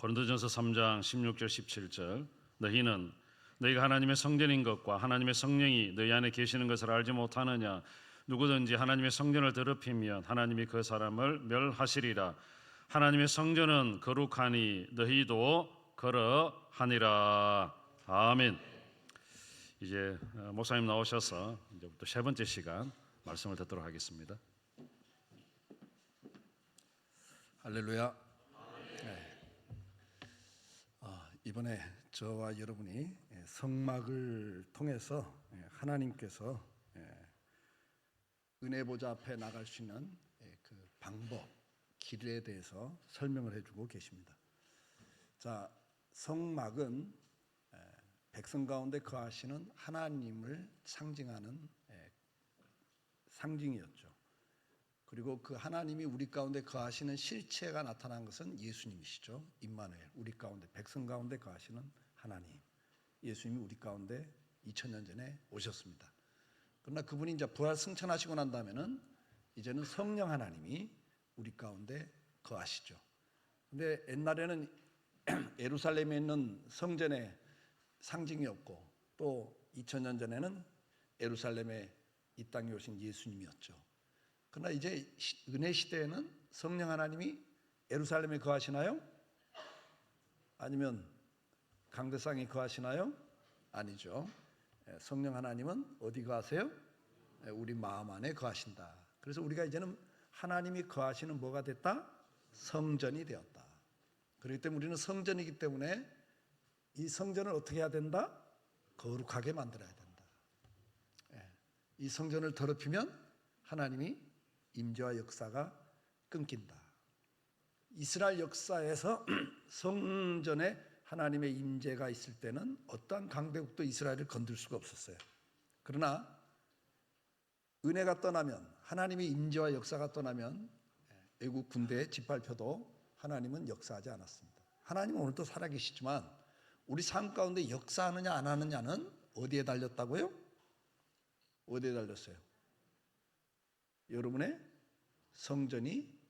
고린도전서 3장 16절 17절 너희는 너희가 하나님의 성전인 것과 하나님의 성령이 너희 안에 계시는 것을 알지 못하느냐. 누구든지 하나님의 성전을 더럽히면 하나님이 그 사람을 멸하시리라. 하나님의 성전은 거룩하니 너희도 그러하니라. 아멘. 이제 목사님 나오셔서 이제부터 세 번째 시간 말씀을 듣도록 하겠습니다. 할렐루야. 네. 이번에 저와 여러분이 성막을 통해서 하나님께서 은혜 보좌 앞에 나갈 수 있는 그 방법, 길에 대해서 설명을 해주고 계십니다. 자, 성막은 백성 가운데 거하시는 하나님을 상징하는 상징이었죠. 그리고 그 하나님이 우리 가운데 거하시는 실체가 나타난 것은 예수님이시죠. 임마누엘, 우리 가운데 백성 가운데 거하시는 하나님, 예수님이 우리 가운데 2000년 전에 오셨습니다. 그러나 그분이 이제 부활 승천하시고 난 다음에는 이제는 성령 하나님이 우리 가운데 거하시죠. 근데 옛날에는 예루살렘에 있는 성전의 상징이었고 또 2000년 전에는 예루살렘에 이 땅에 오신 예수님이었죠. 그러나 이제 은혜 시대에는 성령 하나님이 예루살렘에 거하시나요? 아니면 강대상에 거하시나요? 아니죠. 성령 하나님은 어디 거하세요? 우리 마음 안에 거하신다. 그래서 우리가 이제는 하나님이 거하시는 뭐가 됐다? 성전이 되었다. 그렇기 때문에 우리는 성전이기 때문에 이 성전을 어떻게 해야 된다? 거룩하게 만들어야 된다. 이 성전을 더럽히면 하나님이 임재와 역사가 끊긴다. 이스라엘 역사에서 성전에 하나님의 임재가 있을 때는 어떠한 강대국도 이스라엘을 건들 수가 없었어요. 그러나 은혜가 떠나면, 하나님의 임재와 역사가 떠나면 애국 군대의 짓밟혀도 하나님은 역사하지 않았습니다. 하나님은 오늘도 살아계시지만 우리 삶 가운데 역사하느냐 안 하느냐는 어디에 달렸다고요? 어디에 달렸어요? 여러분의 성전이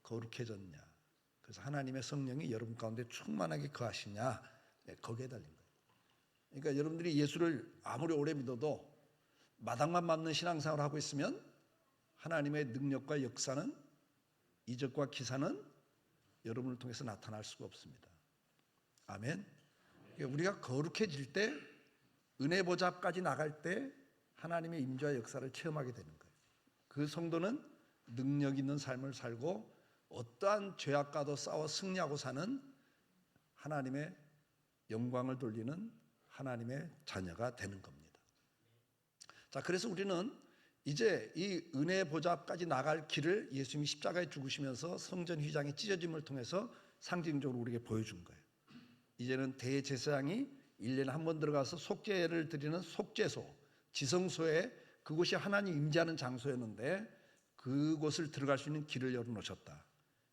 거룩해졌냐, 그래서 하나님의 성령이 여러분 가운데 충만하게 거하시냐, 거기에 달린 거예요. 그러니까 여러분들이 예수를 아무리 오래 믿어도 마당만 밟는 신앙생활을 하고 있으면 하나님의 능력과 역사는, 이적과 기사는 여러분을 통해서 나타날 수가 없습니다. 아멘. 그러니까 우리가 거룩해질 때, 은혜 보좌 앞까지 나갈 때 하나님의 임재와 역사를 체험하게 되는 거예요. 그 성도는 능력 있는 삶을 살고 어떠한 죄악과도 싸워 승리하고 사는 하나님의 영광을 돌리는 하나님의 자녀가 되는 겁니다. 자, 그래서 우리는 이제 이 은혜 보좌 앞까지 나갈 길을 예수님이 십자가에 죽으시면서 성전 휘장의 찢어짐을 통해서 상징적으로 우리에게 보여준 거예요. 이제는 대제사장이 1년에 한 번 들어가서 속죄를 드리는 속죄소, 지성소에, 그곳이 하나님 임재하는 장소였는데 그곳을 들어갈 수 있는 길을 열어놓으셨다.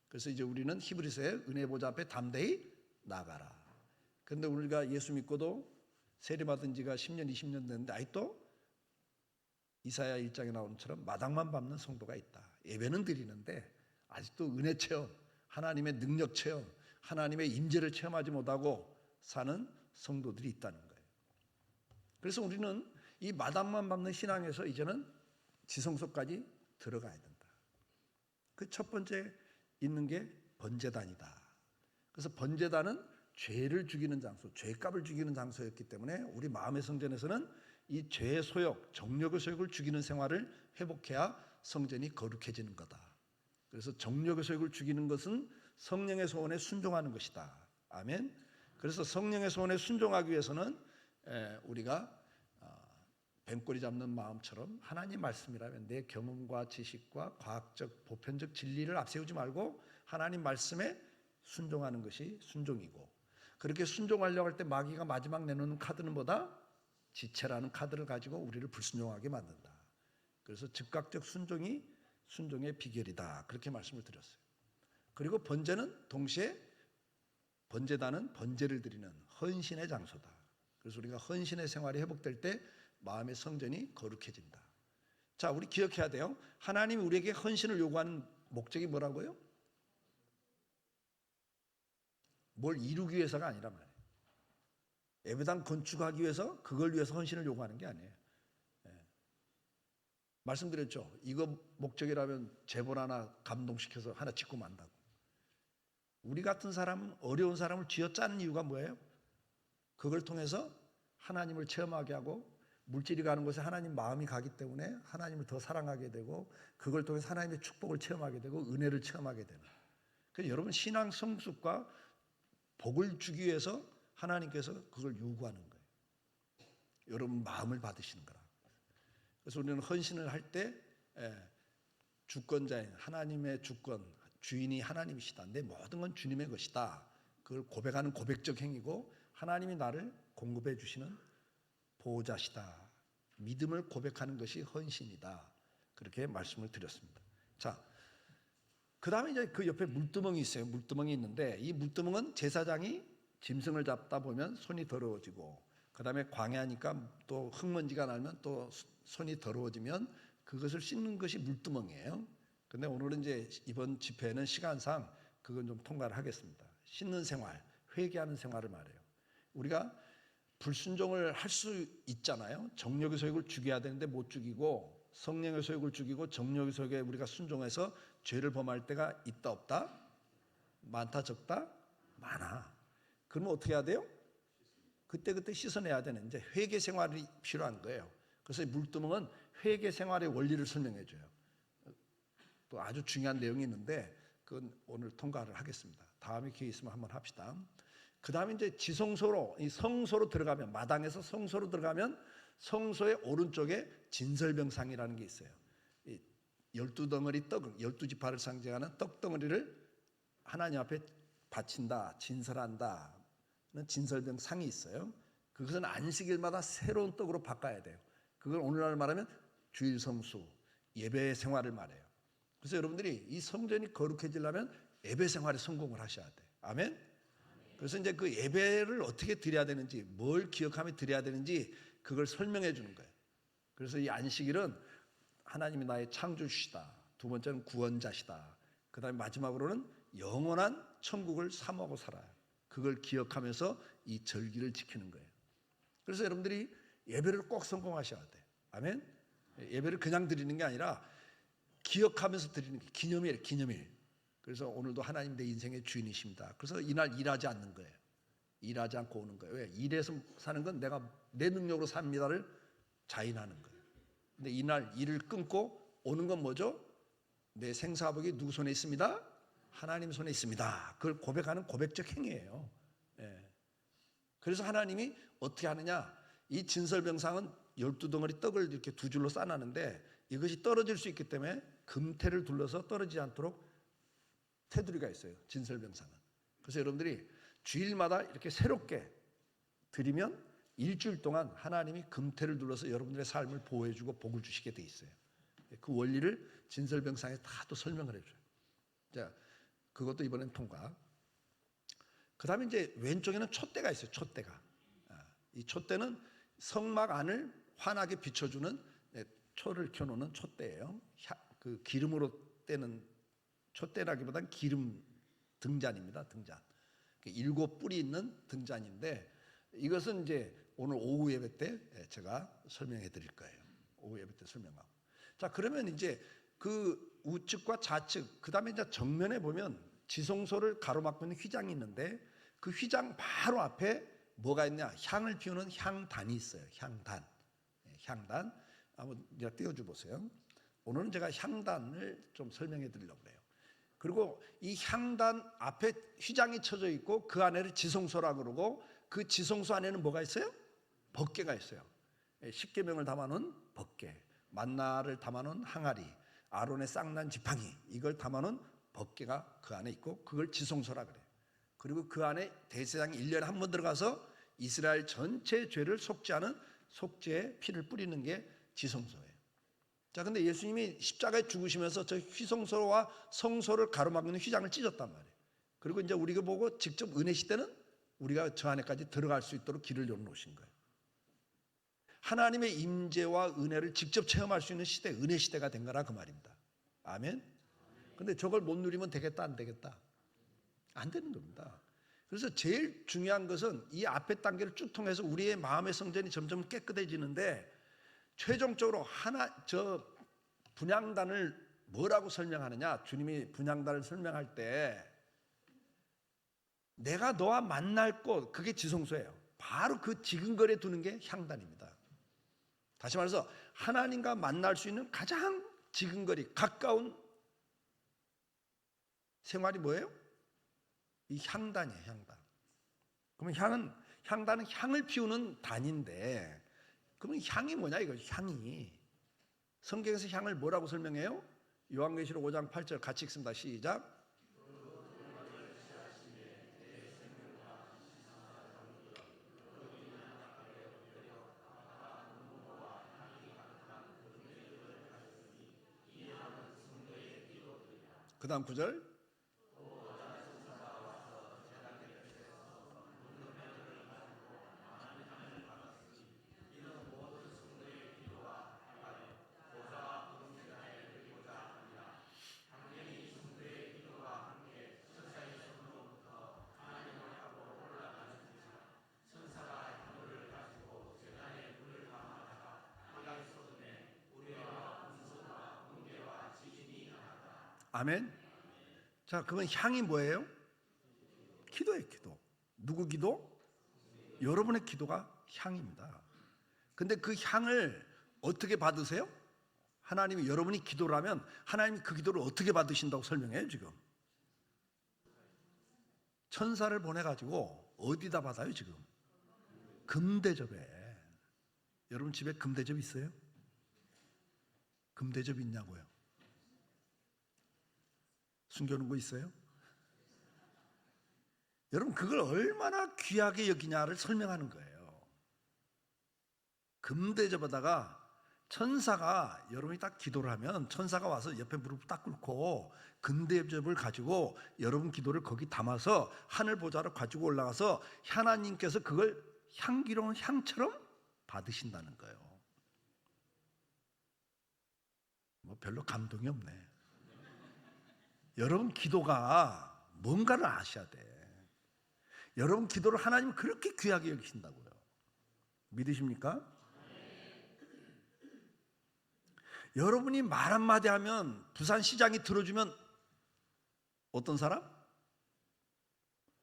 그래서 이제 우리는 히브리서에 은혜 보좌 앞에 담대히 나가라. 그런데 우리가 예수 믿고도 세례받은 지가 10년, 20년 됐는데 아직도 이사야 1장에 나오는 것처럼 마당만 밟는 성도가 있다. 예배는 드리는데 아직도 은혜 체험, 하나님의 능력 체험, 하나님의 임재를 체험하지 못하고 사는 성도들이 있다는 거예요. 그래서 우리는 이 마당만 밟는 신앙에서 이제는 지성소까지 들어가야 된다. 그 첫 번째 있는 게 번제단이다. 그래서 번제단은 죄를 죽이는 장소, 죄값을 죽이는 장소였기 때문에 우리 마음의 성전에서는 이 죄의 소욕, 정욕의 소욕을 죽이는 생활을 회복해야 성전이 거룩해지는 거다. 그래서 정욕의 소욕을 죽이는 것은 성령의 소원에 순종하는 것이다. 아멘. 그래서 성령의 소원에 순종하기 위해서는 우리가 뱀꼬리 잡는 마음처럼 하나님 말씀이라면 내 경험과 지식과 과학적 보편적 진리를 앞세우지 말고 하나님 말씀에 순종하는 것이 순종이고, 그렇게 순종하려고 할 때 마귀가 마지막 내놓는 카드는 뭐다? 지체라는 카드를 가지고 우리를 불순종하게 만든다. 그래서 즉각적 순종이 순종의 비결이다. 그렇게 말씀을 드렸어요. 그리고 번제는 동시에, 번제단은 번제를 드리는 헌신의 장소다. 그래서 우리가 헌신의 생활이 회복될 때 마음의 성전이 거룩해진다. 자, 우리 기억해야 돼요. 하나님이 우리에게 헌신을 요구하는 목적이 뭐라고요? 뭘 이루기 위해서가 아니란 말이에요. 예배당 건축하기 위해서 그걸 위해서 헌신을 요구하는 게 아니에요. 말씀드렸죠. 이거 목적이라면 재벌 하나 감동시켜서 하나 짓고 만다고. 우리 같은 사람, 어려운 사람을 쥐어짜는 이유가 뭐예요? 그걸 통해서 하나님을 체험하게 하고 물질이 가는 곳에 하나님 마음이 가기 때문에 하나님을 더 사랑하게 되고 그걸 통해서 하나님의 축복을 체험하게 되고 은혜를 체험하게 되는. 그래서 여러분 신앙 성숙과 복을 주기 위해서 하나님께서 그걸 요구하는 거예요. 여러분 마음을 받으시는 거라. 그래서 우리는 헌신을 할 때 주권자인 하나님의 주권, 주인이 하나님이시다. 내 모든 건 주님의 것이다. 그걸 고백하는 고백적 행위고 하나님이 나를 공급해 주시는 보호자시다. 믿음을 고백하는 것이 헌신이다. 그렇게 말씀을 드렸습니다. 자, 그 다음에 이제 그 옆에 물두멍이 있어요. 물두멍이 있는데 이 물두멍은 제사장이 짐승을 잡다 보면 손이 더러워지고 그 다음에 광야니까 또 흙먼지가 나면 또 손이 더러워지면 그것을 씻는 것이 물두멍이에요. 근데 오늘은 이제 이번 집회는 시간상 그건 좀 통과를 하겠습니다. 씻는 생활, 회개하는 생활을 말해요. 우리가 불순종을 할 수 있잖아요. 정욕의 소욕을 죽여야 되는데 못 죽이고 성령의 소욕을 죽이고 정욕의 소욕에 우리가 순종해서 죄를 범할 때가 있다 없다? 많다 적다? 많아. 그러면 어떻게 해야 돼요? 그때그때 씻어내야 되는 이제 회개 생활이 필요한 거예요. 그래서 물두멍은 회개 생활의 원리를 설명해 줘요. 또 아주 중요한 내용이 있는데 그건 오늘 통과를 하겠습니다. 다음에 기회 있으면 한번 합시다. 그 다음에 이제 지성소로, 이 성소로 들어가면, 마당에서 성소로 들어가면 성소의 오른쪽에 진설병상이라는 게 있어요. 12덩어리 떡, 12지파를 상징하는 떡덩어리를 하나님 앞에 바친다, 진설한다. 진설병상이 있어요. 그것은 안식일마다 새로운 떡으로 바꿔야 돼요. 그걸 오늘날 말하면 주일 성수, 예배 생활을 말해요. 그래서 여러분들이 이 성전이 거룩해지려면 예배 생활에 성공을 하셔야 돼요. 아멘? 그래서 이제 그 예배를 어떻게 드려야 되는지, 뭘 기억하며 드려야 되는지 그걸 설명해 주는 거예요. 그래서 이 안식일은 하나님이 나의 창조주시다. 두 번째는 구원자시다. 그 다음에 마지막으로는 영원한 천국을 사모하고 살아요. 그걸 기억하면서 이 절기를 지키는 거예요. 그래서 여러분들이 예배를 꼭 성공하셔야 돼요. 아멘? 예배를 그냥 드리는 게 아니라 기억하면서 드리는 게 기념일이에요. 기념일. 그래서 오늘도 하나님 내 인생의 주인이십니다. 그래서 이날 일하지 않는 거예요. 일하지 않고 오는 거예요. 왜? 일해서 사는 건 내가 내 능력으로 삽니다를 자인하는 거예요. 근데 이날 일을 끊고 오는 건 뭐죠? 내 생사복이 누구 손에 있습니다? 하나님 손에 있습니다. 그걸 고백하는 고백적 행위예요. 예. 그래서 하나님이 어떻게 하느냐? 이 진설병상은 12덩어리 떡을 이렇게 두 줄로 싸놨는데 이것이 떨어질 수 있기 때문에 금태를 둘러서 떨어지지 않도록 테두리가 있어요. 진설병상은. 그래서 여러분들이 주일마다 이렇게 새롭게 드리면 일주일 동안 하나님이 금태를 둘러서 여러분들의 삶을 보호해주고 복을 주시게 돼 있어요. 그 원리를 진설병상에 다 또 설명을 해줘요. 자, 그것도 이번엔 통과. 그 다음에 이제 왼쪽에는 촛대가 있어요. 촛대가. 이 촛대는 성막 안을 환하게 비춰주는 초를 켜놓는 촛대예요. 그 기름으로 떼는 촛대라기보단 기름 등잔입니다. 등잔. 7뿔이 있는 등잔인데 이것은 이제 오늘 오후 예배 때 제가 설명해 드릴 거예요. 오후 예배 때 설명하고. 자, 그러면 이제 그 우측과 좌측, 그 다음에 이제 정면에 보면 지성소를 가로막고 있는 휘장이 있는데 그 휘장 바로 앞에 뭐가 있냐? 향을 피우는 향단이 있어요. 향단. 향단. 한번 이제 띄워줘 보세요. 오늘은 제가 향단을 좀 설명해 드리려고 그래요. 그리고 이 향단 앞에 휘장이 쳐져 있고 그 안에를 지성소라고 그러고 그 지성소 안에는 뭐가 있어요? 법궤가 있어요. 십계명을 담아놓은 법궤, 만나를 담아놓은 항아리, 아론의 쌍난 지팡이 이걸 담아놓은 법궤가 그 안에 있고 그걸 지성소라 그래요. 그리고 그 안에 대제사장이 1년에 한 번 들어가서 이스라엘 전체 죄를 속죄하는 속죄의 피를 뿌리는 게 지성소예요. 자, 근데 예수님이 십자가에 죽으시면서 저 휘성소와 성소를 가로막는 휘장을 찢었단 말이에요. 그리고 이제 우리가 보고 직접 은혜 시대는 우리가 저 안에까지 들어갈 수 있도록 길을 열어놓으신 거예요. 하나님의 임재와 은혜를 직접 체험할 수 있는 시대, 은혜 시대가 된 거라 그 말입니다. 아멘. 근데 저걸 못 누리면 되겠다 안 되겠다? 안 되는 겁니다. 그래서 제일 중요한 것은 이 앞에 단계를 쭉 통해서 우리의 마음의 성전이 점점 깨끗해지는데 최종적으로 저 분향단을 뭐라고 설명하느냐? 주님이 분향단을 설명할 때 내가 너와 만날 곳, 그게 지성소예요. 바로 그 지근거리에 두는 게 향단입니다. 다시 말해서 하나님과 만날 수 있는 가장 지근거리, 가까운 생활이 뭐예요? 이 향단이에요, 향단. 그러면 향단은 향을 피우는 단인데, 그러면 향이 뭐냐 이거? 향이. 성경에서 향을 뭐라고 설명해요? 요한계시록 5장 8절 같이 읽습니다. 시작. 그 다음 9절. 아멘. 자, 그건 향이 뭐예요? 기도예요, 기도. 누구 기도? 여러분의 기도가 향입니다. 근데 그 향을 어떻게 받으세요? 하나님이 여러분이 기도를 하면 하나님이 그 기도를 어떻게 받으신다고 설명해요, 지금. 천사를 보내가지고 어디다 받아요, 지금? 금대접에. 여러분 집에 금대접 있어요? 금대접 있냐고요? 숨겨놓은 거 있어요? 여러분 그걸 얼마나 귀하게 여기냐를 설명하는 거예요. 금대접에다가 천사가 여러분이 딱 기도를 하면 천사가 와서 옆에 무릎 딱 꿇고 금대접을 가지고 여러분 기도를 거기 담아서 하늘 보좌로 가지고 올라가서 하나님께서 그걸 향기로운 향처럼 받으신다는 거예요. 뭐 별로 감동이 없네. 여러분 기도가 뭔가를 아셔야 돼. 여러분 기도를 하나님 그렇게 귀하게 여기신다고요. 믿으십니까? 여러분이 말 한마디 하면 부산시장이 들어주면 어떤 사람?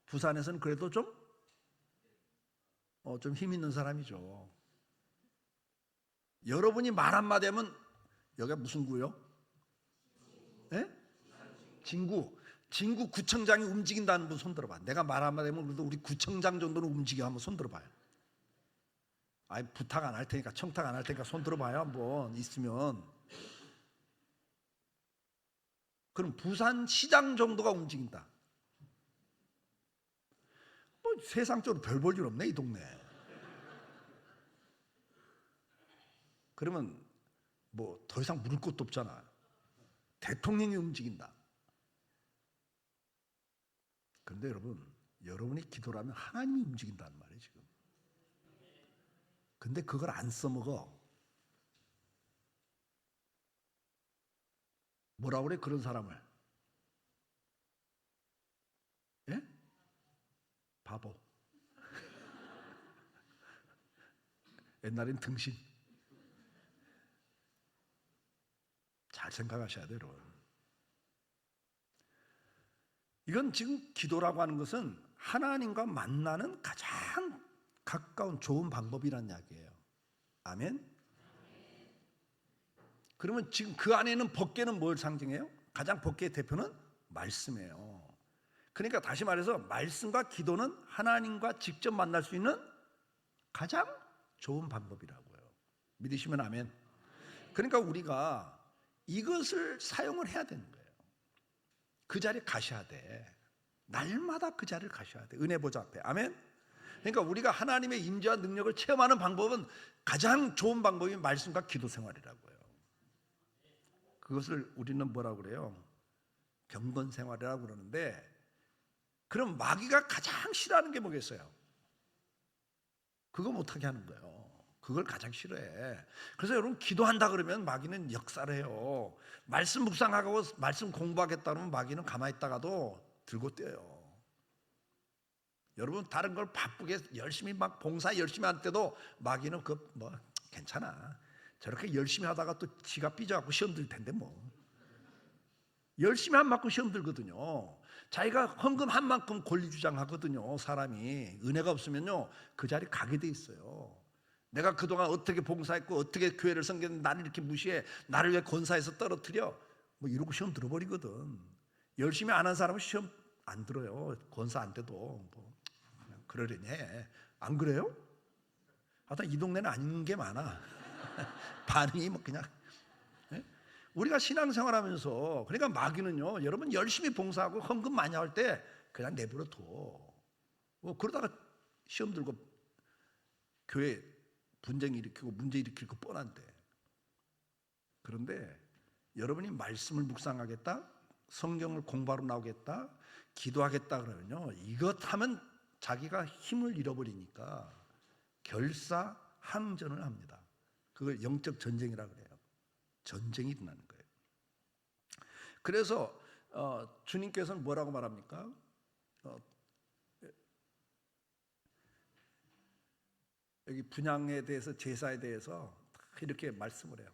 부산에서는 그래도 좀 힘 있는 사람이죠. 여러분이 말 한마디 하면 여기가 무슨 구요? 예? 진구 구청장이 움직인다는 분 손 들어봐. 내가 말 한마디 하면 그래도 우리 구청장 정도는 움직여 한번 손 들어봐요. 아이 부탁 안 할 테니까 청탁 안 할 테니까 손 들어봐요 한번 있으면. 그럼 부산시장 정도가 움직인다. 뭐 세상적으로 별 볼 일 없네 이 동네. 그러면 뭐 더 이상 물을 것도 없잖아. 대통령이 움직인다. 그런데 여러분이 기도를 하면 하나님이 움직인다는 말이에요 지금. 근데 그걸 안 써먹어. 뭐라고 그래 그런 사람을? 예? 바보. 옛날엔 등신. 잘 생각하셔야 돼요 여러분. 이건 지금 기도라고 하는 것은 하나님과 만나는 가장 가까운 좋은 방법이라는 이야기예요. 아멘. 그러면 지금 그 안에는 법궤는 뭘 상징해요? 가장 법궤의 대표는 말씀이에요. 그러니까 다시 말해서 말씀과 기도는 하나님과 직접 만날 수 있는 가장 좋은 방법이라고요. 믿으시면 아멘. 그러니까 우리가 이것을 사용을 해야 되는 거예요. 그 자리에 가셔야 돼. 날마다 그 자리를 가셔야 돼. 은혜 보좌 앞에. 아멘. 그러니까 우리가 하나님의 임재와 능력을 체험하는 방법은 가장 좋은 방법이 말씀과 기도 생활이라고요. 그것을 우리는 뭐라고 그래요? 경건 생활이라고 그러는데, 그럼 마귀가 가장 싫어하는 게 뭐겠어요? 그거 못하게 하는 거예요. 그걸 가장 싫어해. 그래서 여러분 기도한다 그러면 마귀는 역사를 해요. 말씀 묵상하고 말씀 공부하겠다 그러면 마귀는 가만히 있다가도 들고 뛰어요. 여러분 다른 걸 바쁘게 열심히 막 봉사 열심히 할 때도 마귀는 그 뭐 괜찮아. 저렇게 열심히 하다가 또 지가 삐져갖고 시험 들 텐데 뭐. 열심히 안 맞고 시험 들거든요. 자기가 헌금한 만큼 권리 주장하거든요. 사람이 은혜가 없으면요 그 자리 가게 돼 있어요. 내가 그동안 어떻게 봉사했고 어떻게 교회를 섬겼는데 나를 이렇게 무시해, 나를 왜 권사해서 떨어뜨려, 뭐 이러고 시험 들어버리거든. 열심히 안 한 사람은 시험 안 들어요. 권사 안 돼도 뭐 그냥 그러려니 해. 안 그래요? 하여튼 이 동네는 아닌 게 많아. 반응이 뭐 그냥. 예? 우리가 신앙생활하면서, 그러니까 마귀는요 여러분 열심히 봉사하고 헌금 많이 할 때 그냥 내버려 둬. 그러다가 시험 들고 교회 분쟁 일으키고 문제 일으킬 거 뻔한데. 그런데 여러분이 말씀을 묵상하겠다, 성경을 공부하러 나오겠다, 기도하겠다 그러면요 이것 하면 자기가 힘을 잃어버리니까 결사항전을 합니다. 그걸 영적 전쟁이라 그래요. 전쟁이 일어나는 거예요. 그래서 주님께서는 뭐라고 말합니까? 여기 분향에 대해서, 제사에 대해서 이렇게 말씀을 해요.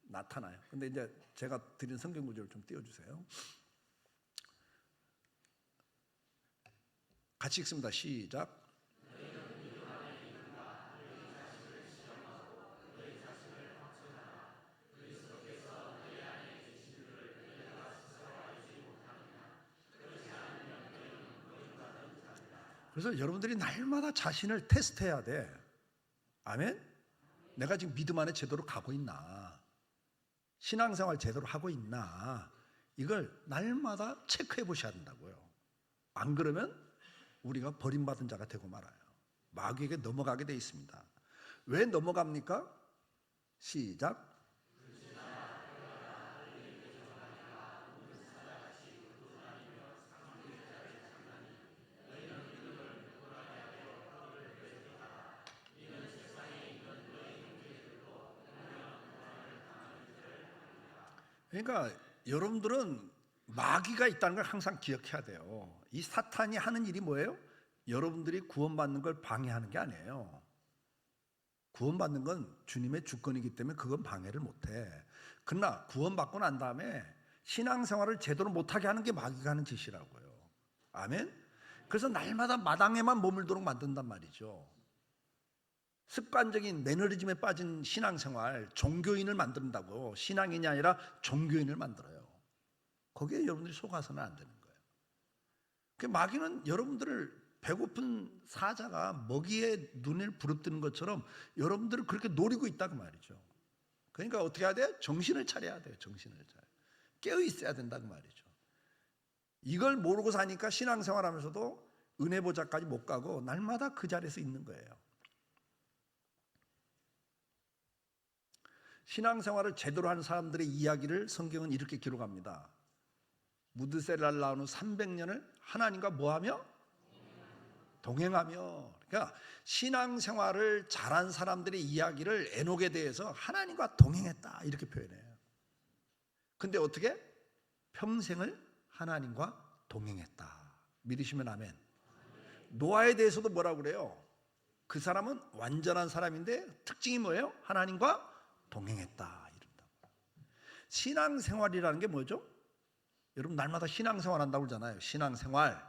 나타나요. 근데 이제 제가 드린 성경 구절을 좀 띄워주세요. 같이 읽습니다. 시작. 그래서 여러분들이 날마다 자신을 테스트해야 돼. 아멘? 내가 지금 믿음 안에 제대로 가고 있나? 신앙생활 제대로 하고 있나? 이걸 날마다 체크해 보셔야 된다고요. 안 그러면 우리가 버림받은 자가 되고 말아요. 마귀에게 넘어가게 돼 있습니다. 왜 넘어갑니까? 시작. 그러니까 여러분들은 마귀가 있다는 걸 항상 기억해야 돼요. 이 사탄이 하는 일이 뭐예요? 여러분들이 구원받는 걸 방해하는 게 아니에요. 구원받는 건 주님의 주권이기 때문에 그건 방해를 못해. 그러나 구원받고 난 다음에 신앙생활을 제대로 못하게 하는 게 마귀가 하는 짓이라고요. 아멘? 그래서 날마다 마당에만 머물도록 만든단 말이죠. 습관적인 매너리즘에 빠진 신앙생활, 종교인을 만든다고. 신앙인이 아니라 종교인을 만들어요. 거기에 여러분들이 속아서는 안 되는 거예요. 그 마귀는 여러분들을 배고픈 사자가 먹이에 눈을 부릅뜨는 것처럼 여러분들을 그렇게 노리고 있다고 말이죠. 그러니까 어떻게 해야 돼요? 정신을 차려야 돼요. 정신을 차려. 깨어 있어야 된다고 말이죠. 이걸 모르고 사니까 신앙생활하면서도 은혜 보좌까지 못 가고 날마다 그 자리에서 있는 거예요. 신앙생활을 제대로 하는 사람들의 이야기를 성경은 이렇게 기록합니다. 무드셀라를 낳은 후 300년을 하나님과 뭐하며? 동행하며. 그러니까 신앙생활을 잘한 사람들의 이야기를 에녹에 대해서 하나님과 동행했다 이렇게 표현해요. 근데 어떻게? 평생을 하나님과 동행했다. 믿으시면 아멘. 노아에 대해서도 뭐라고 그래요? 그 사람은 완전한 사람인데 특징이 뭐예요? 하나님과 동행했다 이런다고. 신앙생활이라는 게 뭐죠? 여러분 날마다 신앙생활 한다고 그러잖아요. 신앙생활,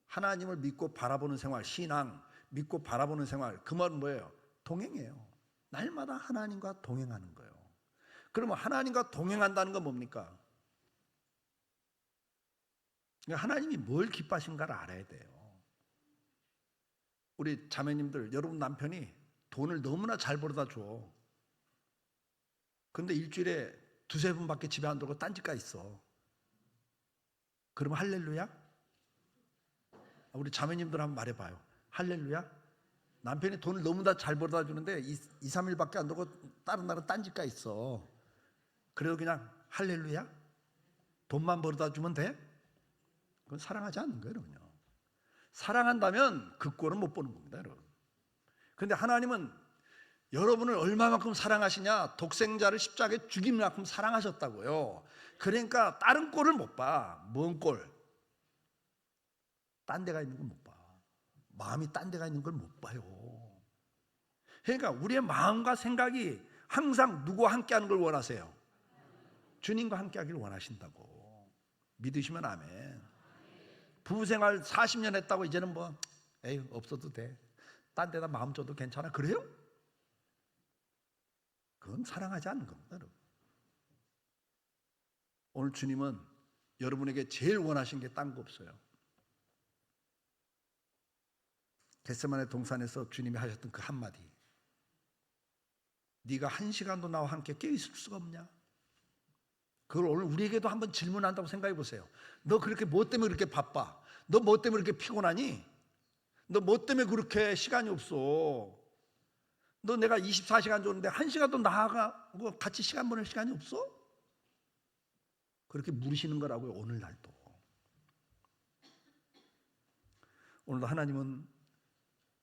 하나님을 믿고 바라보는 생활, 신앙 믿고 바라보는 생활. 그 말은 뭐예요? 동행이에요. 날마다 하나님과 동행하는 거예요. 그러면 하나님과 동행한다는 건 뭡니까? 하나님이 뭘 기뻐하신가를 알아야 돼요. 우리 자매님들, 여러분 남편이 돈을 너무나 잘 벌어다 줘. 근데 일주일에 두세 번밖에 집에 안 들어오고 딴짓가 있어. 그러면 할렐루야? 우리 자매님들 한번 말해봐요. 할렐루야? 남편이 돈을 너무나 잘 벌어다 주는데 2, 3일밖에 안 들어오고 다른 날은 딴짓가 있어. 그래도 그냥 할렐루야? 돈만 벌어다 주면 돼? 그건 사랑하지 않는 거예요, 여러분요. 사랑한다면 그 꼴은 못 보는 겁니다, 여러분. 그런데 하나님은 여러분을 얼마만큼 사랑하시냐? 독생자를 십자가에 죽인 만큼 사랑하셨다고요. 그러니까 다른 꼴을 못 봐. 뭔 꼴? 딴 데가 있는 건 못 봐. 마음이 딴 데가 있는 걸 못 봐요. 그러니까 우리의 마음과 생각이 항상 누구와 함께하는 걸 원하세요? 주님과 함께하기를 원하신다고. 믿으시면 아멘. 부부생활 40년 했다고 이제는 뭐 에이 없어도 돼, 딴 데다 마음 줘도 괜찮아, 그래요? 그건 사랑하지 않는 겁니다, 여러분. 오늘 주님은 여러분에게 제일 원하신 게 딴 거 없어요. 겟세마네 동산에서 주님이 하셨던 그 한마디, 네가 1시간도 나와 함께 깨어있을 수가 없냐? 그걸 오늘 우리에게도 한번 질문한다고 생각해 보세요. 너 그렇게 뭐 때문에 그렇게 바빠? 너 뭐 때문에 그렇게 피곤하니? 너 뭐 때문에 그렇게 시간이 없어? 너 내가 24시간 줬는데 1시간도 나하고 같이 시간 보낼 시간이 없어? 그렇게 물으시는 거라고요, 오늘날도. 오늘도 하나님은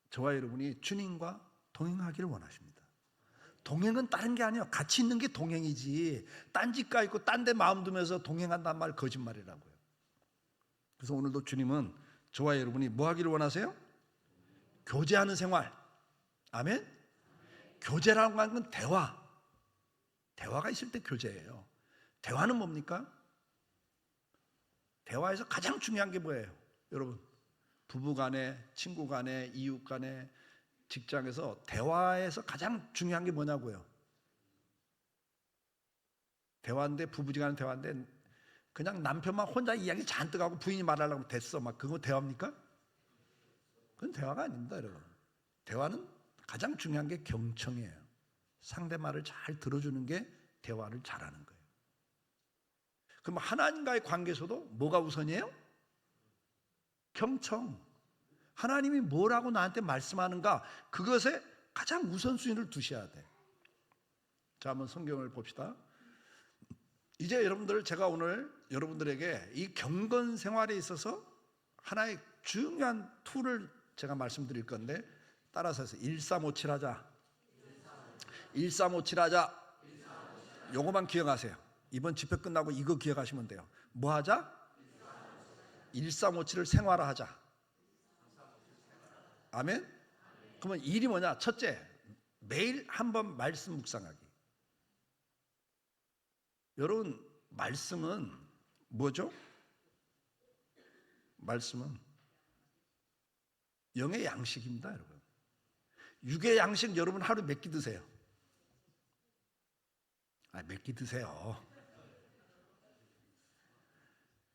저와 여러분이 주님과 동행하기를 원하십니다. 동행은 다른 게 아니에요. 같이 있는 게 동행이지, 딴짓가 있고 딴 데 마음 두면서 동행한단 말 거짓말이라고요. 그래서 오늘도 주님은 저와 여러분이 뭐 하기를 원하세요? 교제하는 생활. 아멘? 교제라고 하는 건 대화가 있을 때 교제예요. 대화는 뭡니까? 대화에서 가장 중요한 게 뭐예요? 여러분, 부부 간에, 친구 간에, 이웃 간에, 직장에서 대화에서 가장 중요한 게 뭐냐고요? 대화인데, 부부지간의 대화인데 그냥 남편만 혼자 이야기 잔뜩 하고 부인이 말하려고 됐어, 막 그거 대화입니까? 그건 대화가 아닙니다, 여러분. 대화는 가장 중요한 게 경청이에요. 상대 말을 잘 들어주는 게 대화를 잘하는 거예요. 그럼 하나님과의 관계에서도 뭐가 우선이에요? 경청. 하나님이 뭐라고 나한테 말씀하는가, 그것에 가장 우선순위를 두셔야 돼. 자, 한번 성경을 봅시다. 이제 여러분들, 제가 오늘 여러분들에게 이 경건 생활에 있어서 하나의 중요한 툴을 제가 말씀드릴 건데, 따라서 해서 1357 하자. 1357 하자. 요거만 기억하세요. 이번 집회 끝나고 이거 기억하시면 돼요. 뭐 하자? 1357을 생활화하자. 아멘? 그러면 일이 뭐냐? 첫째, 매일 한번 말씀 묵상하기. 여러분, 말씀은 뭐죠? 말씀은 영의 양식입니다, 여러분. 육의 양식 여러분 하루 몇 끼 드세요? 몇 끼 드세요?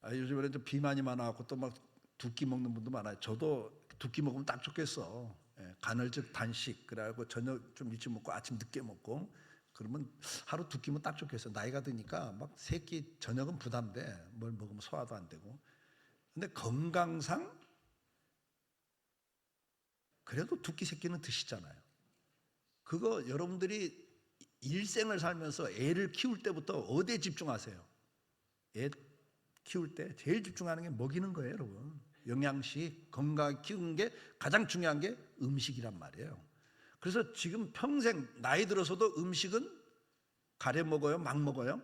요즘에는 좀 비만이 많아갖고 또 막 두 끼 먹는 분도 많아요. 저도 두 끼 먹으면 딱 좋겠어. 간헐적 단식, 그래갖고 저녁 좀 일찍 먹고 아침 늦게 먹고, 그러면 하루 두 끼면 딱 좋겠어. 나이가 드니까 막 세 끼 저녁은 부담돼. 뭘 먹으면 소화도 안 되고. 근데 건강상 그래도 두 끼 세 끼는 드시잖아요. 그거 여러분들이 일생을 살면서 애를 키울 때부터 어디에 집중하세요? 애 키울 때 제일 집중하는 게 먹이는 거예요, 여러분. 영양식, 건강 키우는 게 가장 중요한 게 음식이란 말이에요. 그래서 지금 평생 나이 들어서도 음식은 가려 먹어요, 막 먹어요?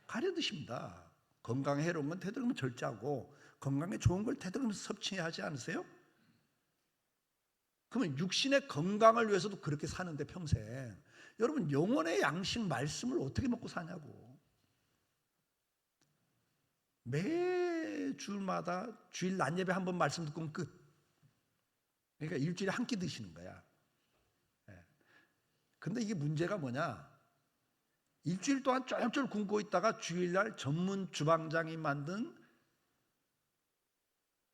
가려 드십니다. 건강에 해로운 건 되도록이면 절제하고 건강에 좋은 걸 되도록이면 섭취하지 않으세요? 그러면 육신의 건강을 위해서도 그렇게 사는데 평생, 여러분 영혼의 양식 말씀을 어떻게 먹고 사냐고. 매주마다 주일 낮 예배 한 번 말씀 듣고는 끝. 그러니까 일주일에 한 끼 드시는 거야. 근데 이게 문제가 뭐냐? 일주일 동안 쫄쫄 굶고 있다가 주일날 전문 주방장이 만든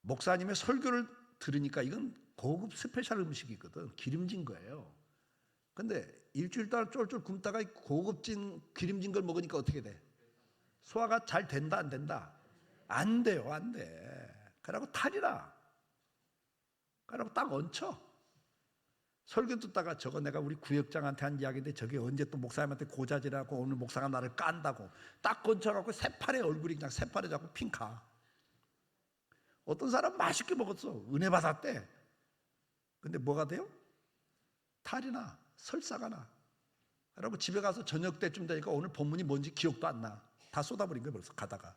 목사님의 설교를 들으니까 이건 고급 스페셜 음식이거든. 기름진 거예요. 근데 일주일 동안 쫄쫄 굶다가 고급진 기름진 걸 먹으니까 어떻게 돼? 소화가 잘 된다, 안 된다? 안 돼요, 안 돼. 그러고 탈이라. 그러고 딱 얹혀. 설교 듣다가 저거 내가 우리 구역장한테 한 이야기인데 저게 언제 또 목사님한테 고자질하고 오늘 목사가 나를 깐다고 딱 얹혀갖고 새파래 얼굴이 그냥 새파래 잡고 핑카. 어떤 사람 맛있게 먹었어. 은혜 받았대. 근데 뭐가 돼요? 탈이 나. 설사가 나. 그러고 집에 가서 저녁 때쯤 되니까 오늘 본문이 뭔지 기억도 안 나. 다 쏟아버린 거예요, 벌써 가다가.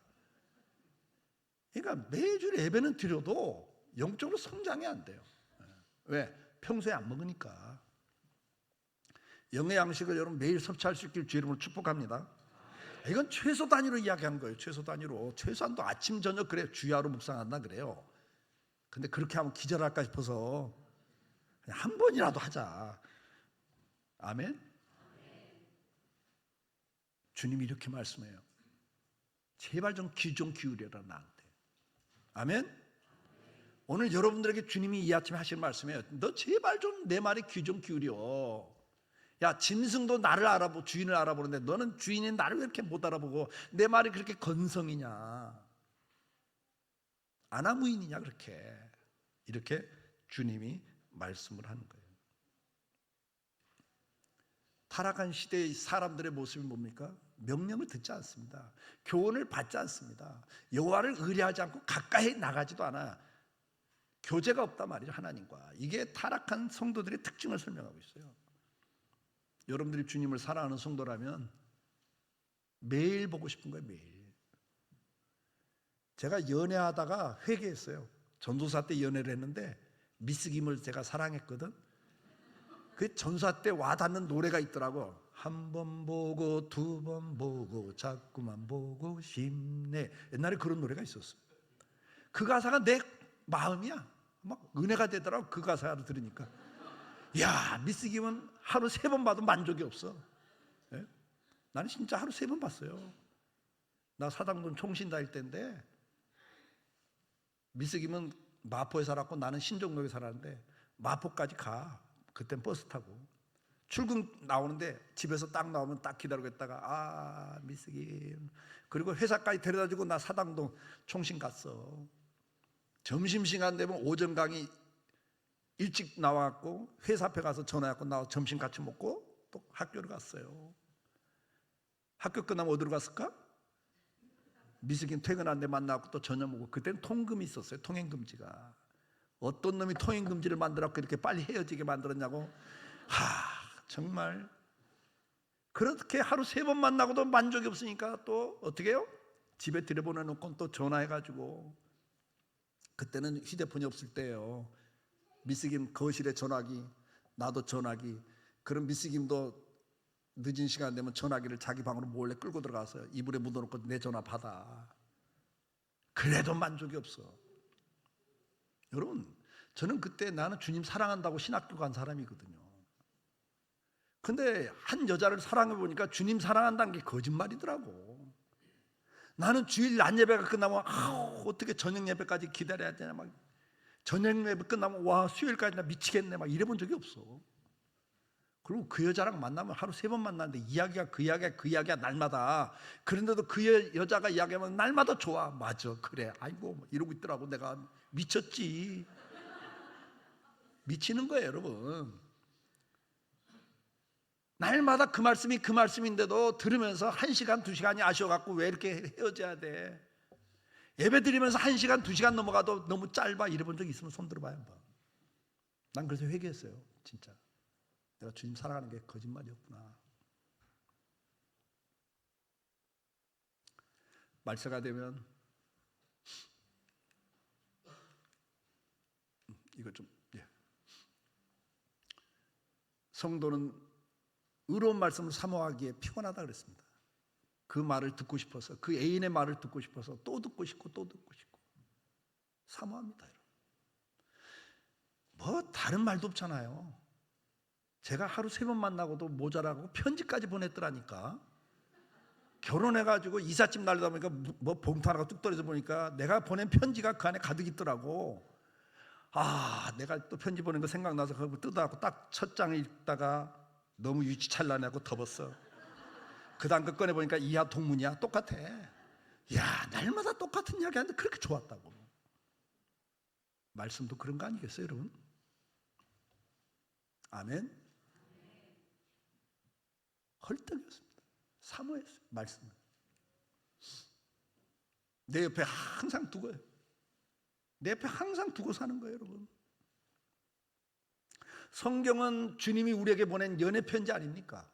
그러니까 매주 예배는 드려도 영적으로 성장이 안 돼요. 왜? 평소에 안 먹으니까. 영의 양식을 여러분 매일 섭취할 수 있길 주 이름으로 축복합니다. 이건 최소 단위로 이야기한 거예요. 최소 단위로. 최소한도 아침 저녁 그래 주야로 묵상한다 그래요. 근데 그렇게 하면 기절할까 싶어서 그냥 한 번이라도 하자. 아멘. 주님이 이렇게 말씀해요. 제발 좀 귀 좀 기울여라 나한테. 아멘. 오늘 여러분들에게 주님이 이 아침에 하실 말씀이에요. 너 제발 좀 내 말에 귀 좀 기울여. 야, 짐승도 나를 알아보고 주인을 알아보는데 너는 주인이 나를 왜 이렇게 못 알아보고 내 말이 그렇게 건성이냐, 아나무인이냐, 그렇게 이렇게 주님이 말씀을 하는 거예요. 타락한 시대의 사람들의 모습이 뭡니까? 명령을 듣지 않습니다. 교훈을 받지 않습니다. 여호와를 의뢰하지 않고 가까이 나가지도 않아. 교제가 없단 말이죠, 하나님과. 이게 타락한 성도들의 특징을 설명하고 있어요. 여러분들이 주님을 사랑하는 성도라면 매일 보고 싶은 거예요. 매일. 제가 연애하다가 회개했어요. 전도사 때 연애를 했는데 미스 김을 제가 사랑했거든. 그 전도사 때 와닿는 노래가 있더라고. 한 번 보고 두 번 보고 자꾸만 보고 싶네. 옛날에 그런 노래가 있었어요. 그 가사가 내 마음이야. 막 은혜가 되더라고. 그 가사를 들으니까. 야, 미스 김은 하루 3번 봐도 만족이 없어. 예? 나는 진짜 하루 3번 봤어요. 나 사당동 총신 다닐 때인데 미스 김은 마포에 살았고 나는 신정동에 살았는데 마포까지 가. 그땐 버스 타고 출근 나오는데 집에서 딱 나오면 딱 기다리고 있다가 아, 미스 김. 그리고 회사까지 데려다주고 나 사당동 총신 갔어. 점심시간 되면 오전 강의 일찍 나와갖고 회사 앞에 가서 전화해갖고 나와 점심 같이 먹고 또 학교를 갔어요. 학교 끝나면 어디로 갔을까? 미스김 퇴근한 데 만나고 또 저녁 먹고. 그때는 통금이 있었어요. 통행금지가. 어떤 놈이 통행금지를 만들었고 이렇게 빨리 헤어지게 만들었냐고. 정말 그렇게 하루 3번 만나고도 만족이 없으니까 또 어떻게 해요? 집에 들여보내놓고 또 전화해가지고. 그때는 휴대폰이 없을 때예요. 미스김 거실에 전화기, 나도 전화기. 그럼 미스김도 늦은 시간 되면 전화기를 자기 방으로 몰래 끌고 들어가서 이불에 묻어놓고 내 전화 받아. 그래도 만족이 없어. 여러분, 저는 그때 나는 주님 사랑한다고 신학교 간 사람이거든요. 근데 한 여자를 사랑해 보니까 주님 사랑한다는 게 거짓말이더라고. 나는 주일 낮 예배가 끝나면 어떻게 저녁 예배까지 기다려야 되냐, 막 저녁 예배 끝나면 와, 수요일까지 나 미치겠네, 막 이래 본 적이 없어. 그리고 그 여자랑 만나면 하루 3번 만나는데 이야기가 그 이야기야 날마다. 그런데도 그 여자가 이야기하면 날마다 좋아. 맞아, 그래, 아이고, 뭐 이러고 있더라고. 내가 미쳤지. 미치는 거예요, 여러분. 날마다 그 말씀이 그 말씀인데도 들으면서 1시간 2시간이 아쉬워갖고 왜 이렇게 헤어져야 돼? 예배 드리면서 1시간 2시간 넘어가도 너무 짧아. 이래본 적 있으면 손 들어봐요 한번. 난 그래서 회개했어요. 진짜 내가 주님 사랑하는 게 거짓말이었구나. 말세가 되면 이거 좀 성도는 의로운 말씀을 사모하기에 피곤하다 그랬습니다. 그 말을 듣고 싶어서, 그 애인의 말을 듣고 싶어서 또 듣고 싶고 또 듣고 싶고 사모합니다. 여러분. 뭐 다른 말도 없잖아요. 제가 하루 3번 만나고도 모자라고 편지까지 보냈더라니까. 결혼해가지고 이삿짐 날리다 보니까 뭐 봉투 하나가 뚝 떨어져 보니까 내가 보낸 편지가 그 안에 가득 있더라고. 내가 또 편지 보낸 거 생각나서 그걸 뜯어갖고 딱 첫 장을 읽다가 너무 유치찬란하고 덮었어. 그 다음 거 꺼내보니까 이하 동문이야. 똑같아. 야, 날마다 똑같은 이야기 하는데 그렇게 좋았다고. 말씀도 그런 거 아니겠어요, 여러분? 아멘. 헐떡이었습니다. 사모했어요, 말씀을. 내 옆에 항상 두고요. 내 옆에 항상 두고 사는 거예요, 여러분. 성경은 주님이 우리에게 보낸 연애 편지 아닙니까?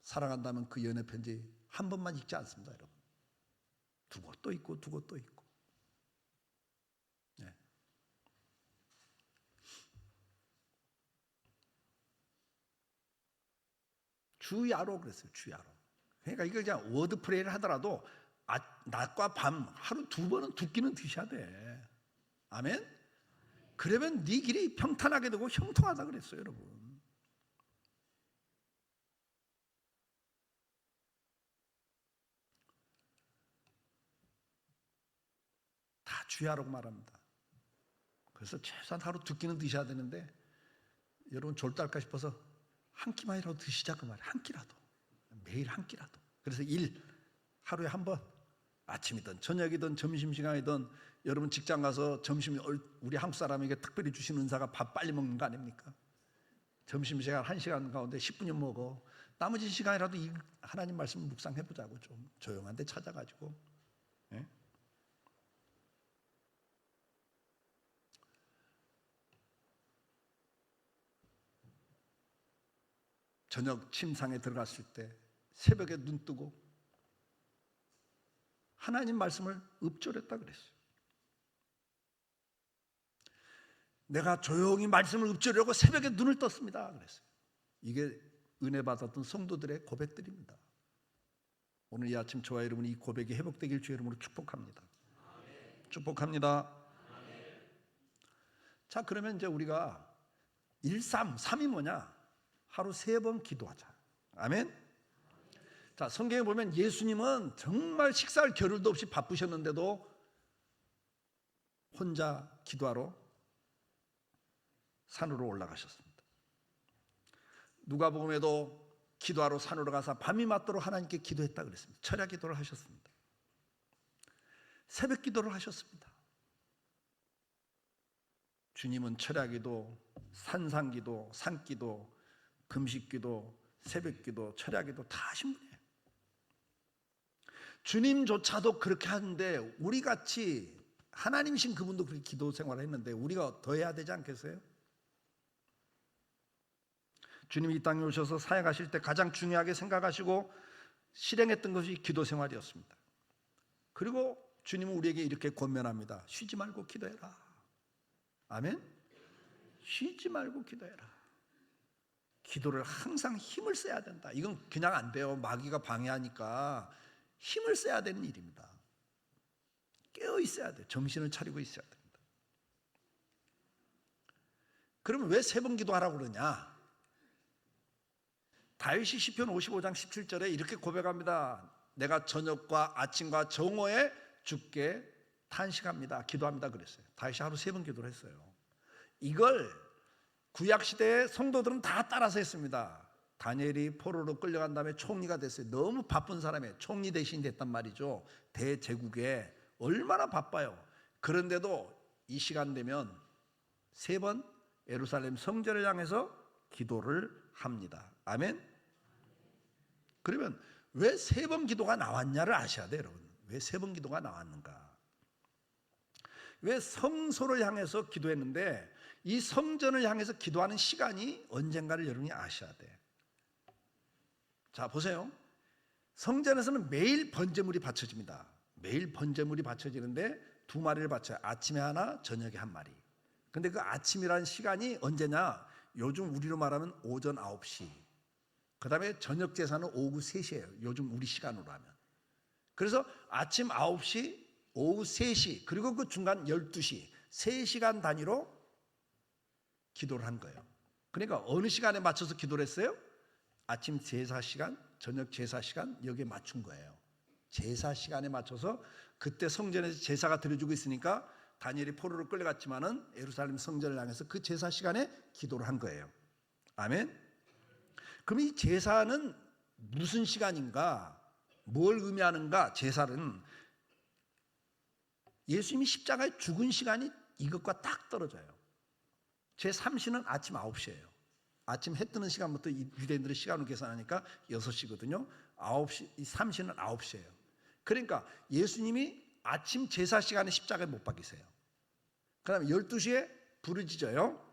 사랑한다면 그 연애 편지 한 번만 읽지 않습니다, 여러분. 두고 또 읽고 두고 또 읽고. 네. 주야로 그랬어요. 주야로. 그러니까 이거 그냥 워드 프레이를 하더라도 낮과 밤 하루 2번은 두 끼는 드셔야 돼. 아멘. 그러면 네 길이 평탄하게 되고 형통하다 그랬어요, 여러분. 다 주야라고 말합니다. 그래서 최소한 하루 2끼는 드셔야 되는데 여러분 졸달까 싶어서 한 끼만이라도 드시자 그 말이에요. 한 끼라도. 매일 한 끼라도. 그래서 하루에 한 번, 아침이든 저녁이든 점심시간이든 여러분 직장 가서 점심, 우리 한국 사람에게 특별히 주신 은사가 밥 빨리 먹는 거 아닙니까? 점심시간 1시간 가운데 10분이면 먹어. 나머지 시간이라도 이 하나님 말씀 묵상해보자고. 좀 조용한 데 찾아가지고. 예? 저녁 침상에 들어갔을 때 새벽에 눈 뜨고 하나님 말씀을 읊조렸다 그랬어요. 내가 조용히 말씀을 읊조려고 새벽에 눈을 떴습니다 그랬어요. 이게 은혜 받았던 성도들의 고백들입니다. 오늘 이 아침 저와 여러분이 이 고백이 회복되길 주의 이름으로 축복합니다. 축복합니다. 자, 그러면 이제 우리가 3이 뭐냐? 하루 3번 기도하자. 아멘. 자, 성경에 보면 예수님은 정말 식사할 겨를도 없이 바쁘셨는데도 혼자 기도하러 산으로 올라가셨습니다. 누가복음에도 기도하러 산으로 가서 밤이 맞도록 하나님께 기도했다 그랬습니다. 철야 기도를 하셨습니다. 새벽 기도를 하셨습니다. 주님은 철야 기도, 산상 기도, 산기도, 금식 기도, 새벽 기도, 철야 기도 다 하신 분이에요. 주님조차도 그렇게 하는데 우리같이 하나님이신 그분도 그렇게 기도 생활을 했는데 우리가 더 해야 되지 않겠어요? 주님이 이 땅에 오셔서 사역하실 때 가장 중요하게 생각하시고 실행했던 것이 기도 생활이었습니다. 그리고 주님은 우리에게 이렇게 권면합니다. 쉬지 말고 기도해라. 아멘? 쉬지 말고 기도해라. 기도를 항상 힘을 써야 된다. 이건 그냥 안 돼요. 마귀가 방해하니까 힘을 써야 되는 일입니다. 깨어 있어야 돼요. 정신을 차리고 있어야 됩니다. 그러면 왜 3번 기도하라고 그러냐? 다윗이 시편 55장 17절에 이렇게 고백합니다. 내가 저녁과 아침과 정오에 주께 탄식합니다. 기도합니다 그랬어요. 다윗이 하루 3번 기도를 했어요. 이걸 구약시대의 성도들은 다 따라서 했습니다. 다니엘이 포로로 끌려간 다음에 총리가 됐어요. 너무 바쁜 사람이에요. 총리 대신 됐단 말이죠. 대제국에 얼마나 바빠요. 그런데도 이 시간 되면 3번 예루살렘 성전을 향해서 기도를 합니다. 아멘. 그러면 왜 3번 기도가 나왔냐를 아셔야 돼요, 여러분. 왜 3번 기도가 나왔는가? 왜 성소를 향해서 기도했는데 이 성전을 향해서 기도하는 시간이 언젠가를 여러분이 아셔야 돼. 자, 보세요. 성전에서는 매일 번제물이 바쳐집니다. 매일 번제물이 바쳐지는데 2마리를 바쳐요. 아침에 하나, 저녁에 1마리. 근데 그 아침이라는 시간이 언제냐? 요즘 우리로 말하면 오전 9시. 그 다음에 저녁 제사는 오후 3시예요. 요즘 우리 시간으로 하면. 그래서 아침 9시, 오후 3시, 그리고 그 중간 12시, 3시간 단위로 기도를 한 거예요. 그러니까 어느 시간에 맞춰서 기도를 했어요? 아침 제사 시간, 저녁 제사 시간 여기에 맞춘 거예요. 제사 시간에 맞춰서 그때 성전에서 제사가 드려지고 있으니까 다니엘이 포로로 끌려갔지만은 예루살렘 성전을 향해서 그 제사 시간에 기도를 한 거예요. 아멘. 그럼 이 제사는 무슨 시간인가? 뭘 의미하는가? 제사는 예수님이 십자가에 죽은 시간이 이것과 딱 떨어져요. 제3시는 아침 9시예요. 아침 해 뜨는 시간부터 유대인들의 시간으로 계산하니까 6시거든요. 9시, 3시는 9시예요. 그러니까 예수님이 아침 제사 시간에 십자가에 못 박히세요. 그 다음에 12시에 부르짖어요.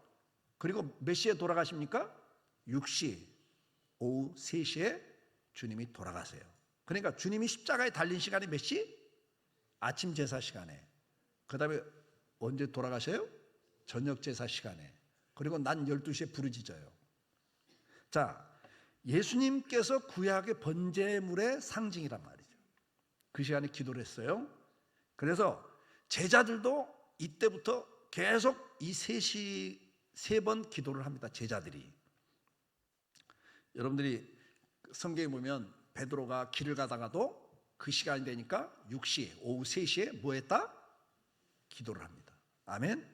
그리고 몇 시에 돌아가십니까? 6시, 오후 3시에 주님이 돌아가세요. 그러니까 주님이 십자가에 달린 시간이 몇 시? 아침 제사 시간에. 그 다음에 언제 돌아가셔요? 저녁 제사 시간에. 그리고 난 12시에 부르짖어요. 자, 예수님께서 구약의 번제물의 상징이란 말이죠. 그 시간에 기도를 했어요. 그래서 제자들도 이때부터 계속 이 3번 기도를 합니다. 제자들이. 여러분들이 성경에 보면 베드로가 길을 가다가도 그 시간이 되니까 6시, 오후 3시에 뭐 했다? 기도를 합니다. 아멘.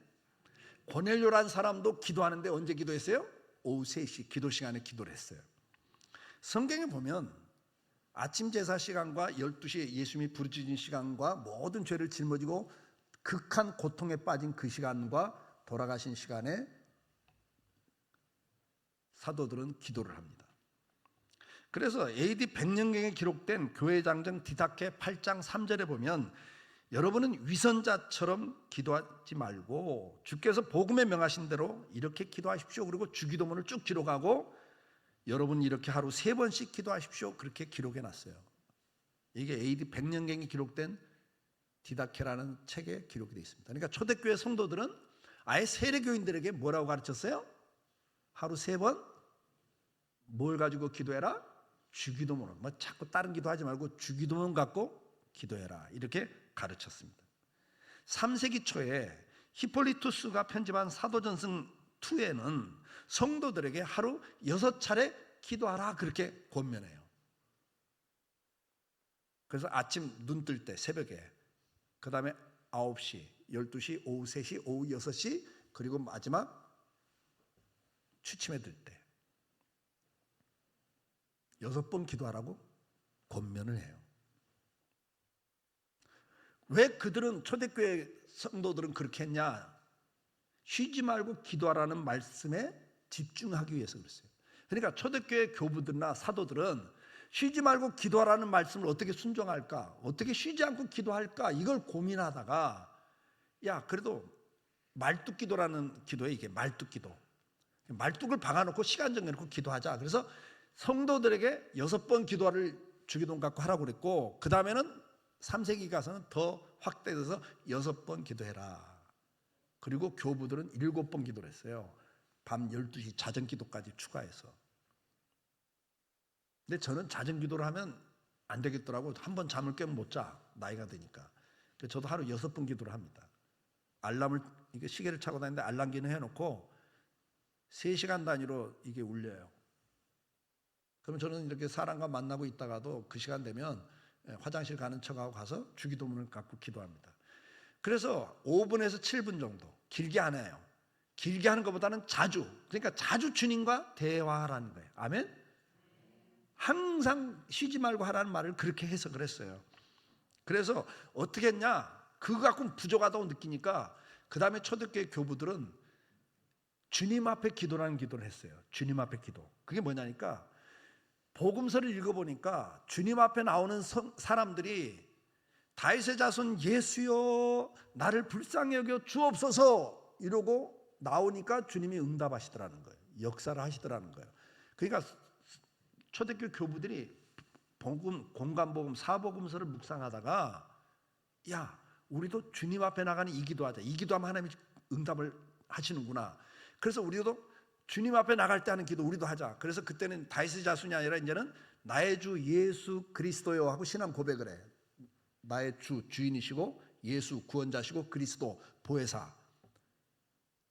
고넬료라는 사람도 기도하는데 언제 기도했어요? 오후 3시 기도 시간에 기도를 했어요. 성경에 보면 아침 제사 시간과 12시에 예수님이 부르짖은 시간과 모든 죄를 짊어지고 극한 고통에 빠진 그 시간과 돌아가신 시간에 사도들은 기도를 합니다. 그래서 AD 100년경에 기록된 교회 장정 디다케 8장 3절에 보면 여러분은 위선자처럼 기도하지 말고 주께서 복음에 명하신 대로 이렇게 기도하십시오. 그리고 주기도문을 쭉 기록하고 여러분 이렇게 하루 3번씩 기도하십시오. 그렇게 기록해 놨어요. 이게 AD 100년경에 기록된 디다케라는 책에 기록이 되어 있습니다. 그러니까 초대교회 성도들은 아예 세례교인들에게 뭐라고 가르쳤어요? 하루 3번 뭘 가지고 기도해라? 주기도문을. 뭐 자꾸 다른 기도하지 말고 주기도문 갖고 기도해라. 이렇게 가르쳤습니다. 3세기 초에 히폴리투스가 편집한 사도전승 2에는 성도들에게 하루 6차례 기도하라 그렇게 권면해요. 그래서 아침 눈 뜰 때 새벽에, 그 다음에 9시, 12시, 오후 3시, 오후 6시, 그리고 마지막 취침에 들 때 6번 기도하라고 권면을 해요. 왜 그들은 초대교회 성도들은 그렇게 했냐? 쉬지 말고 기도하라는 말씀에 집중하기 위해서 그랬어요. 그러니까 초대교회 교부들이나 사도들은 쉬지 말고 기도하라는 말씀을 어떻게 순종할까? 어떻게 쉬지 않고 기도할까? 이걸 고민하다가 야, 그래도 말뚝기도라는 기도에 이게 말뚝기도. 말뚝을 박아놓고 시간 정해놓고 기도하자. 그래서 성도들에게 6번 기도를 주기도문 갖고 하라고 그랬고, 그 다음에는 3세기 가서는 더 확대돼서 6번 기도해라. 그리고 교부들은 7번 기도를 했어요. 밤 12시 자정기도까지 추가해서. 근데 저는 자정기도를 하면 안 되겠더라고. 한번 잠을 깨면 못 자. 나이가 드니까. 그래서 저도 하루 6번 기도를 합니다. 알람을, 이게 시계를 차고 다니는데 알람기는 해놓고 3시간 단위로 이게 울려요. 그럼 저는 이렇게 사람과 만나고 있다가도 그 시간 되면 화장실 가는 척하고 가서 주기도문을 갖고 기도합니다. 그래서 5분에서 7분 정도, 길게 안 해요. 길게 하는 것보다는 자주, 그러니까 자주 주님과 대화하라는 거예요. 아멘? 항상 쉬지 말고 하라는 말을 그렇게 해석을 했어요. 그래서 어떻게 했냐? 그거 갖고는 부족하다고 느끼니까 그 다음에 초대교회 교부들은 주님 앞에 기도라는 기도를 했어요. 주님 앞에 기도. 그게 뭐냐니까 복음서를 읽어보니까 주님 앞에 나오는 사람들이 다윗의 자손 예수여 나를 불쌍히 여겨 주옵소서 이러고 나오니까 주님이 응답하시더라는 거예요. 역사를 하시더라는 거예요. 그러니까 초대교회 교부들이 복음, 공간복음, 사복음서를 묵상하다가 야, 우리도 주님 앞에 나가는 이 기도하자. 이 기도하면 하나님이 응답을 하시는구나. 그래서 우리도 주님 앞에 나갈 때 하는 기도 우리도 하자. 그래서 그때는 다윗의 자손이 아니라 이제는 나의 주 예수 그리스도요 하고 신앙 고백을 해. 나의 주, 주인이시고 예수 구원자시고 그리스도 보혜사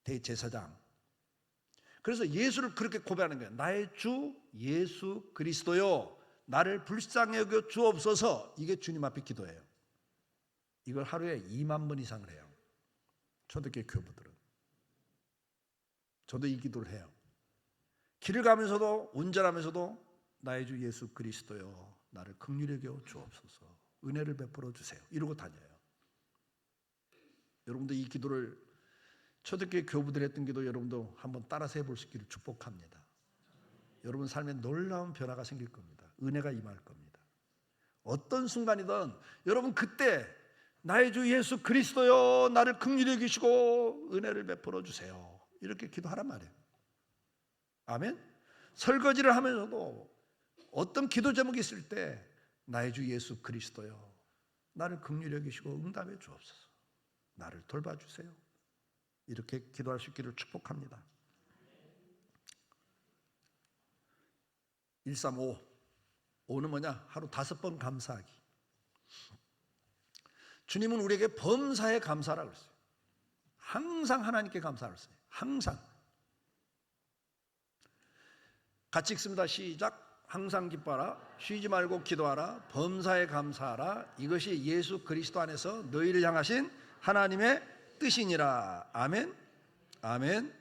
대제사장. 그래서 예수를 그렇게 고백하는 거예요. 나의 주 예수 그리스도요 나를 불쌍히 여겨 주옵소서. 이게 주님 앞에 기도예요. 이걸 하루에 2만 번 이상을 해요. 초대교회 교부들은. 저도 이 기도를 해요. 길을 가면서도 운전하면서도 나의 주 예수 그리스도요 나를 긍휼히 여겨 주옵소서. 은혜를 베풀어 주세요. 이러고 다녀요. 여러분도 이 기도를 초대교회 교부들이 했던 기도 여러분도 한번 따라서 해볼 수 있기를 축복합니다. 여러분 삶에 놀라운 변화가 생길 겁니다. 은혜가 임할 겁니다. 어떤 순간이든 여러분 그때 나의 주 예수 그리스도요 나를 긍휼히 여기시고 은혜를 베풀어 주세요. 이렇게 기도하란 말이에요. 아멘. 설거지를 하면서도 어떤 기도 제목이 있을 때 나의 주 예수 그리스도요 나를 긍휼히 여기시고 응답해 주옵소서. 나를 돌봐주세요. 이렇게 기도할 수 있기를 축복합니다. 135. 5는 뭐냐? 하루 5번 감사하기. 주님은 우리에게 범사에 감사라고 그랬어요. 항상 하나님께 감사를 했어요. 항상. 같이 읽습니다. 시작. 항상 기뻐하라. 쉬지 말고 기도하라. 범사에 감사하라. 이것이 예수 그리스도 안에서 너희를 향하신 하나님의 뜻이니라. 아멘. 아멘.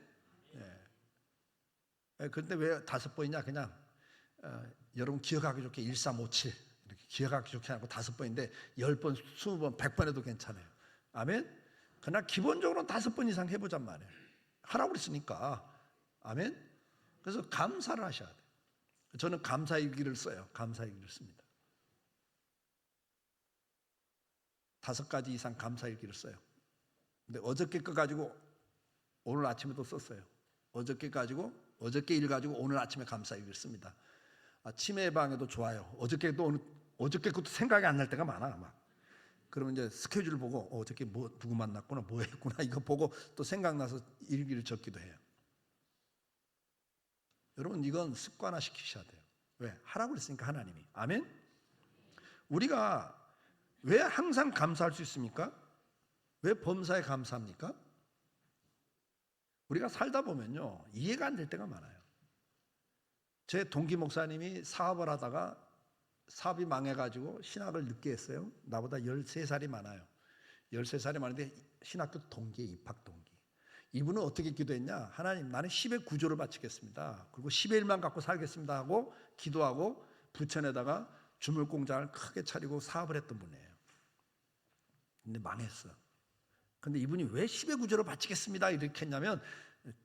그런데 왜 5번이냐? 그냥 여러분 기억하기 좋게 1357 이렇게 기억하기 좋게 하고 5번인데 10번, 20번, 100번 해도 괜찮아요. 아멘. 그러나 기본적으로 5번 이상 해보잔 말이에요. 하라고 그랬으니까. 아멘. 그래서 감사를 하셔야 돼요. 저는 감사일기를 써요. 감사일기를 씁니다. 5가지 이상 감사일기를 써요. 근데 어저께 거 가지고 오늘 아침에도 썼어요. 어저께 일 가지고 오늘 아침에 감사일기를 씁니다. 치매 예방에도 좋아요. 어저께 것도 생각이 안 날 때가 많아. 막. 그러면 이제 스케줄 보고 어저께 누구 만났구나, 뭐 했구나 이거 보고 또 생각나서 일기를 적기도 해요. 여러분 이건 습관화 시키셔야 돼요. 왜? 하라고 그랬으니까 하나님이. 아멘. 우리가 왜 항상 감사할 수 있습니까? 왜 범사에 감사합니까? 우리가 살다 보면요 이해가 안 될 때가 많아요. 제 동기 목사님이 사업을 하다가 사업이 망해가지고 신학을 늦게 했어요. 나보다 13살이 많아요. 13살이 많은데 신학교 동기, 입학 동기. 이분은 어떻게 기도했냐? 하나님 나는 10의 구조를 바치겠습니다. 그리고 10의 1만 갖고 살겠습니다 하고 기도하고 부천에다가 주물공장을 크게 차리고 사업을 했던 분이에요. 근데 망했어. 근데 이분이 왜 10의 구조를 바치겠습니다 이렇게 했냐면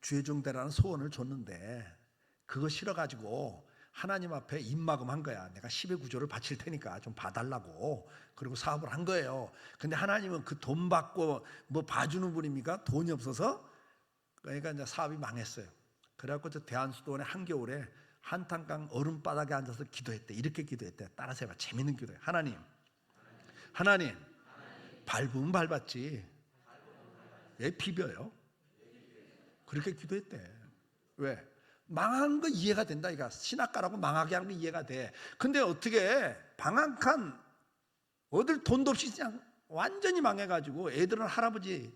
주의종대라는 소원을 줬는데 그거 싫어가지고 하나님 앞에 입막음한 거야. 내가 10의 구조를 바칠 테니까 좀 봐달라고. 그리고 사업을 한 거예요. 근데 하나님은 그 돈 받고 뭐 봐주는 분입니까? 돈이 없어서. 그러니까 이제 사업이 망했어요. 그래갖고 저 대한수도원에 한겨울에 한탄강 얼음바닥에 앉아서 기도했대. 이렇게 기도했대. 따라서 해봐. 재밌는 기도예요. 하나님 밟으면 밟았지 왜 비벼요? 그렇게 기도했대. 왜? 망한 거 이해가 된다. 이거 신학가라고 망하게 하는 거 이해가 돼. 근데 어떻게 방한칸 어딜 돈도 없이 그냥 완전히 망해가지고 애들은 할아버지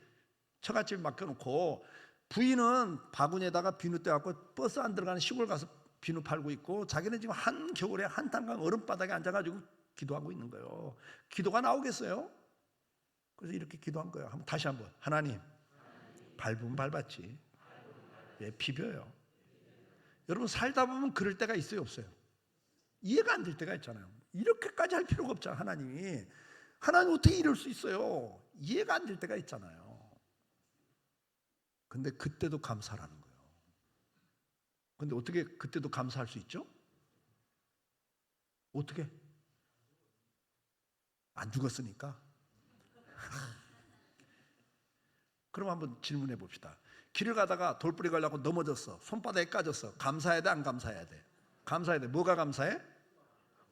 처갓집에 맡겨놓고 부인은 바구니에다가 비누 떼갖고 버스 안 들어가는 시골 가서 비누 팔고 있고 자기는 지금 한겨울에 한탄강 얼음바닥에 앉아가지고 기도하고 있는 거예요. 기도가 나오겠어요? 그래서 이렇게 기도한 거예요. 다시 한번. 하나님 밟으면 밟았지 왜 비벼요? 여러분 살다 보면 그럴 때가 있어요 없어요? 이해가 안 될 때가 있잖아요. 이렇게까지 할 필요가 없잖아요. 하나님 어떻게 이럴 수 있어요? 이해가 안 될 때가 있잖아요. 근데 그때도 감사라는 거예요. 근데 어떻게 그때도 감사할 수 있죠? 어떻게? 안 죽었으니까. 그럼 한번 질문해 봅시다. 길을 가다가 돌뿌리 가려고 넘어졌어. 손바닥에 까졌어. 감사해야 돼? 안 감사해야 돼? 감사해야 돼. 뭐가 감사해?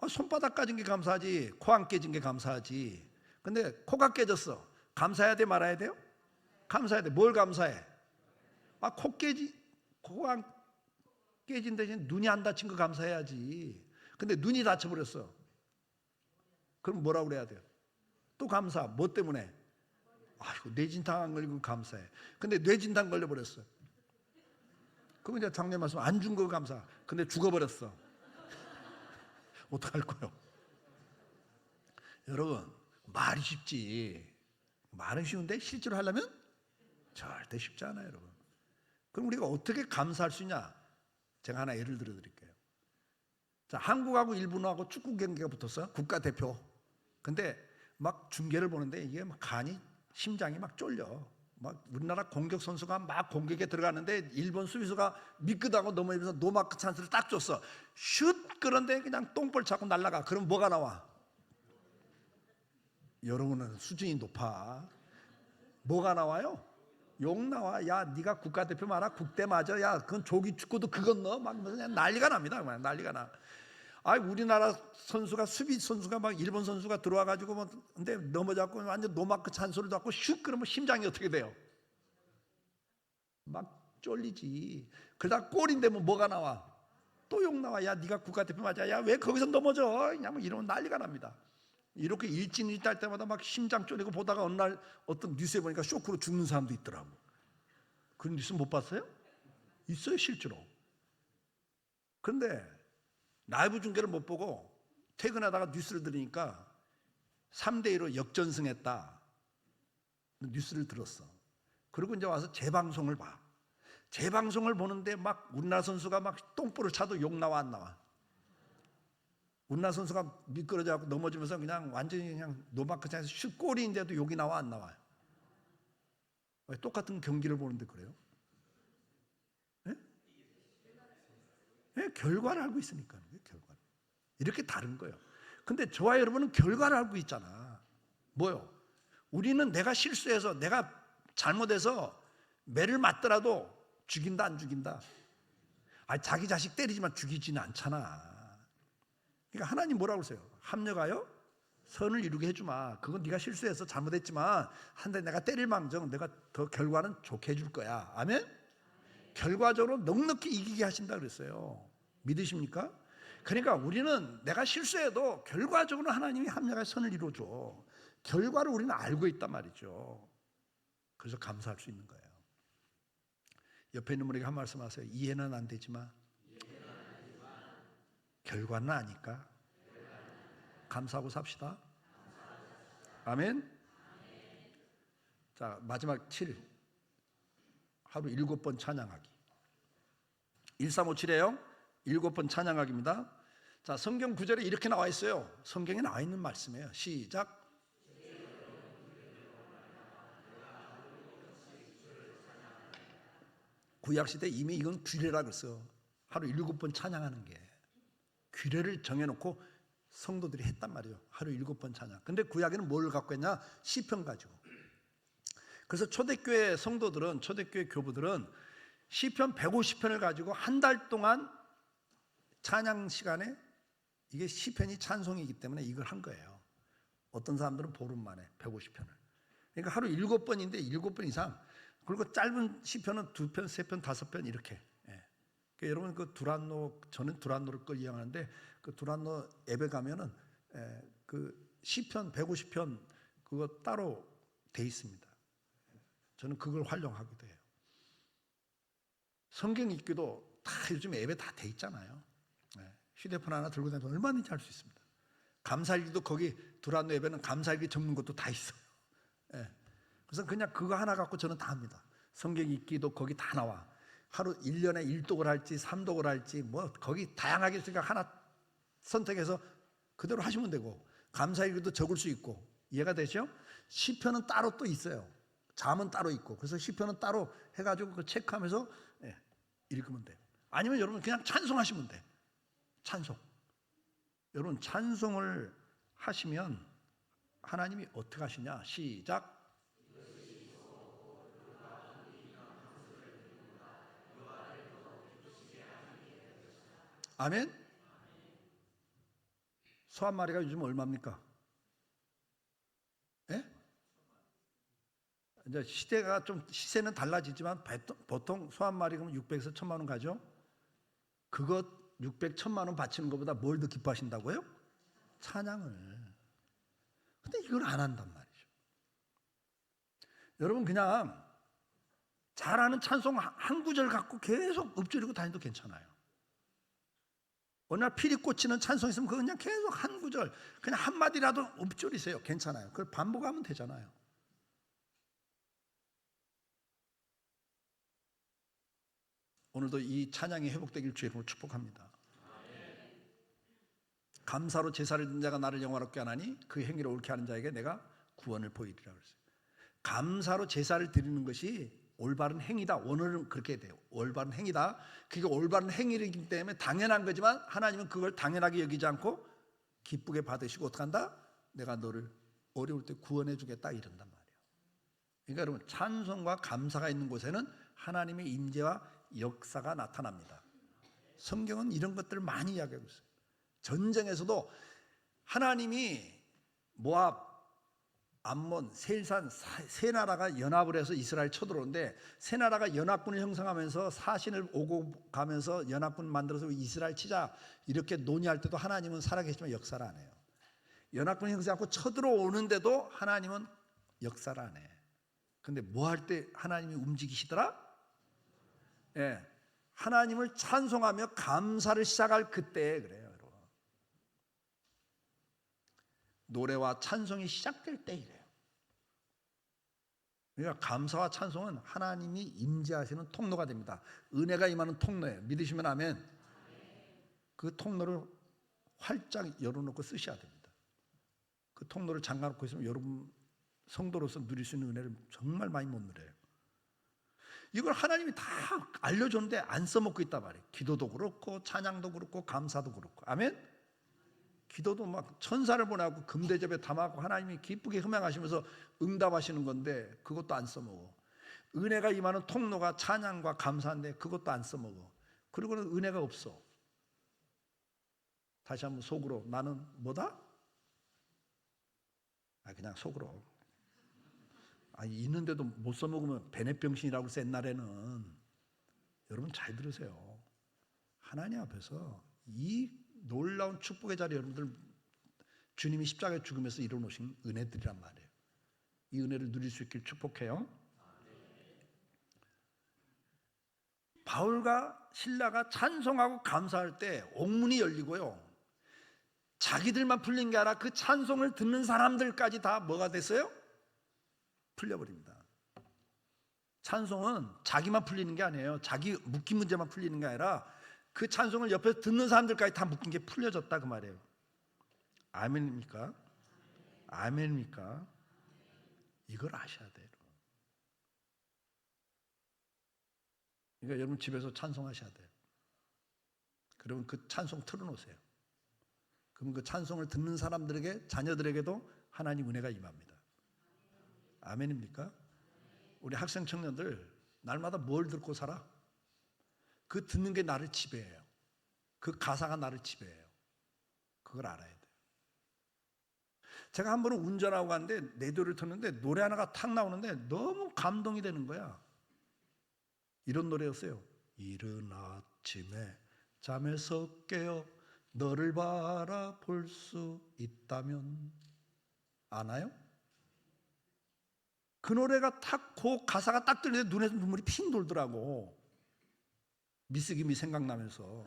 손바닥 까진 게 감사하지. 코 안 깨진 게 감사하지. 근데 코가 깨졌어. 감사해야 돼? 말아야 돼요? 감사해야 돼. 뭘 감사해? 코가 안 깨진 대신 눈이 안 다친 거 감사해야지. 근데 눈이 다쳐버렸어. 그럼 뭐라고 그래야 돼요? 또 감사. 뭐 때문에? 아이고 뇌진탕 안 걸리고 감사해. 근데 뇌진탕 걸려버렸어. 그럼 이제 장례 말씀 안 준 거 감사. 근데 죽어버렸어. 어떡할 거예요? 여러분 말이 쉽지. 말은 쉬운데 실제로 하려면 절대 쉽지 않아요 여러분. 그럼 우리가 어떻게 감사할 수 있냐? 제가 하나 예를 들어 드릴게요. 자, 한국하고 일본하고 축구 경기가 붙었어요. 국가대표. 근데 막 중계를 보는데 이게 막 심장이 막 쫄려. 막 우리나라 공격 선수가 막 공격에 들어가는데 일본 수비수가 미끄다고 넘어지면서 노마크 찬스를 딱 줬어. 슛! 그런데 그냥 똥볼 차고 날아가. 그럼 뭐가 나와? 여러분은 수준이 높아. 뭐가 나와요? 욕 나와. 야, 네가 국가대표 말아. 국대 맞아. 야, 그건 조기 축구도 그건 넣어. 막 그냥 난리가 납니다. 그냥 난리가 나. 우리나라 선수가 수비 선수가 막 일본 선수가 들어와 가지고 뭐 근데 넘어졌고 완전 노마크 찬스를 잡고 슉 그러면 심장이 어떻게 돼요? 막 쫄리지. 그러다 골인데 뭐가 나와? 또 욕 나와. 야 네가 국가대표 맞아. 야 왜 거기서 넘어져? 그냥 뭐 이러면 난리가 납니다. 이렇게 일진일달 때마다 막 심장 쪼리고 보다가 어느 날 어떤 뉴스에 보니까 쇼크로 죽는 사람도 있더라고. 그런 뉴스 못 봤어요? 있어요 실제로. 그런데 라이브 중계를 못 보고 퇴근하다가 뉴스를 들으니까 3대2로 역전승했다 뉴스를 들었어. 그리고 이제 와서 재방송을 봐. 재방송을 보는데 막 우리나라 선수가 막 똥볼을 차도 욕 나와 안 나와? 우리나라 선수가 미끄러져 갖고 넘어지면서 그냥 완전히 그냥 노마크장에서 슛골인데도 욕이 나와 안 나와요? 왜 똑같은 경기를 보는데 그래요? 네? 네, 결과를 알고 있으니까. 결과. 이렇게 다른 거예요. 근데 저와 여러분은 결과를 알고 있잖아. 뭐요? 우리는 내가 실수해서 내가 잘못해서 매를 맞더라도 죽인다 안 죽인다? 자기 자식 때리지만 죽이지는 않잖아. 그러니까 하나님 뭐라고 그러세요? 합력하여 선을 이루게 해주마. 그건 네가 실수해서 잘못했지만 한데 내가 때릴 망정 내가 더 결과는 좋게 해줄 거야. 아멘? 결과적으로 넉넉히 이기게 하신다 그랬어요. 믿으십니까? 그러니까 우리는 내가 실수해도 결과적으로 하나님이 합력하여 선을 이루어줘. 결과를 우리는 알고 있단 말이죠. 그래서 감사할 수 있는 거예요. 옆에 있는 분에게 한 말씀 하세요. 이해는 안 되지만 결과는 아니까 감사하고 삽시다. 아멘. 자, 마지막 7. 하루 7번 찬양하기. 1357이에요. 7번 찬양하기입니다. 자, 성경 구절에 이렇게 나와 있어요. 성경에 나와 있는 말씀이에요. 시작. 구약시대 이미 이건 규례라 그랬어요. 하루 7번 찬양하는 게 규례를 정해놓고 성도들이 했단 말이에요. 하루 7번 찬양. 근데 구약에는 뭘 갖고 했냐? 시편 가지고. 그래서 초대교회 성도들은, 초대교회 교부들은 시편 150편을 가지고 한 달 동안 찬양 시간에, 이게 시편이 찬송이기 때문에 이걸 한 거예요. 어떤 사람들은 보름 만에 150편을. 그러니까 하루 7번인데 7번 이상. 그리고 짧은 시편은 2편, 3편, 5편 이렇게. 그러니까 여러분 그 두란노, 저는 두란노를 걸 이용하는데 그 두란노 앱에 가면은 그 시편 150편 그거 따로 돼 있습니다. 저는 그걸 활용하기도 해요. 성경 읽기도 다 요즘 앱에 다 돼 있잖아요. 휴대폰 하나 들고 다니면 얼마든지 할 수 있습니다. 감사일기도 거기 두란노 앱에는 감사일기 적는 것도 다 있어요. 그래서 그냥 그거 하나 갖고 저는 다 합니다. 성경 읽기도 거기 다 나와. 하루 1년에 1독을 할지 3독을 할지 뭐 거기 다양하게 있으니까 하나 선택해서 그대로 하시면 되고, 감사일기도 적을 수 있고. 이해가 되죠? 시편은 따로 또 있어요. 잠은 따로 있고. 그래서 시편은 따로 해가지고 그 체크하면서 읽으면 돼요. 아니면 여러분 그냥 찬송하시면 돼. 찬송. 여러분 찬송을 하시면 하나님이 어떻게 하시냐? 시작. 아멘. 소 한 마리가 요즘 얼마입니까? 예? 이제 시대가 좀 시세는 달라지지만 보통 소 한 마리 그러면 600에서 1000만 원 가죠. 그것 600, 1000만 원 바치는 것보다 뭘 더 기뻐하신다고요? 찬양을. 근데 이걸 안 한단 말이죠. 여러분 그냥 잘하는 찬송 한 구절 갖고 계속 읊조리고 다녀도 괜찮아요. 어느 날 피리 꽂히는 찬송 있으면 그거 그냥 계속 한 구절 그냥 한마디라도 읊조리세요. 괜찮아요. 그걸 반복하면 되잖아요. 오늘도 이 찬양이 회복되길 주의 이름으로 축복합니다. 감사로 제사를 드린 자가 나를 영화롭게 하나니 그 행위를 옳게 하는 자에게 내가 구원을 보이리라 그랬어요. 감사로 제사를 드리는 것이 올바른 행위다. 오늘은 그렇게 돼요. 올바른 행위다. 그게 올바른 행위이기 때문에 당연한 거지만 하나님은 그걸 당연하게 여기지 않고 기쁘게 받으시고 어떻게 한다? 내가 너를 어려울 때 구원해 주겠다 이런단 말이에요. 그러니까 여러분 찬송과 감사가 있는 곳에는 하나님의 임재와 역사가 나타납니다. 성경은 이런 것들을 많이 이야기하고 있어요. 전쟁에서도 하나님이 모압 암몬, 세일산 세 나라가 연합을 해서 이스라엘 쳐들어오는데 세 나라가 연합군을 형성하면서 사신을 오고 가면서 연합군 만들어서 이스라엘 치자 이렇게 논의할 때도 하나님은 살아계시지만 역사를 안 해요. 연합군 형성하고 쳐들어오는데도 하나님은 역사를 안 해. 근데 뭐 할 때 하나님이 움직이시더라? 예, 하나님을 찬송하며 감사를 시작할 그때에 그래요. 여러분. 노래와 찬송이 시작될 때 이래요. 그러니까 감사와 찬송은 하나님이 임재하시는 통로가 됩니다. 은혜가 임하는 통로예요. 믿으시면 아멘. 그 통로를 활짝 열어놓고 쓰셔야 됩니다. 그 통로를 잠가놓고 있으면 여러분 성도로서 누릴 수 있는 은혜를 정말 많이 못 누려요. 이걸 하나님이 다 알려줬는데 안 써먹고 있단 말이에요. 기도도 그렇고 찬양도 그렇고 감사도 그렇고. 아멘. 기도도 막 천사를 보내고 금대접에 담아고 하나님이 기쁘게 흠양하시면서 응답하시는 건데 그것도 안 써먹어. 은혜가 임하는 통로가 찬양과 감사인데 그것도 안 써먹어. 그리고는 은혜가 없어. 다시 한번 속으로 나는 뭐다? 그냥 속으로. 있는데도 못 써먹으면 베네병신이라고 그래서 옛날에는. 여러분 잘 들으세요. 하나님 앞에서 이 놀라운 축복의 자리 여러분들 주님이 십자가에 죽으면서 이뤄놓으신 은혜들이란 말이에요. 이 은혜를 누릴 수 있길 축복해요. 바울과 실라가 찬송하고 감사할 때 옥문이 열리고요. 자기들만 풀린 게 아니라 그 찬송을 듣는 사람들까지 다 뭐가 됐어요? 풀려버립니다. 찬송은 자기만 풀리는 게 아니에요. 자기 묶인 문제만 풀리는 게 아니라 그 찬송을 옆에서 듣는 사람들까지 다 묶인 게 풀려졌다 그 말이에요. 아멘입니까? 아멘입니까? 이걸 아셔야 돼요. 그러니까 여러분 집에서 찬송하셔야 돼요. 그러면 그 찬송 틀어놓으세요. 그럼 그 찬송을 듣는 사람들에게 자녀들에게도 하나님 은혜가 임합니다. 아멘입니까? 우리 학생 청년들 날마다 뭘 듣고 살아? 그 듣는 게 나를 지배해요. 그 가사가 나를 지배해요. 그걸 알아야 돼요. 제가 한 번은 운전하고 갔는데 라디오를 틀었는데 노래 하나가 탁 나오는데 너무 감동이 되는 거야. 이런 노래였어요. 이른 아침에 잠에서 깨어 너를 바라볼 수 있다면. 아나요? 그 노래가 딱 그 가사가 딱 들리는데 눈에서 눈물이 핑 돌더라고. 미스 김이 생각나면서.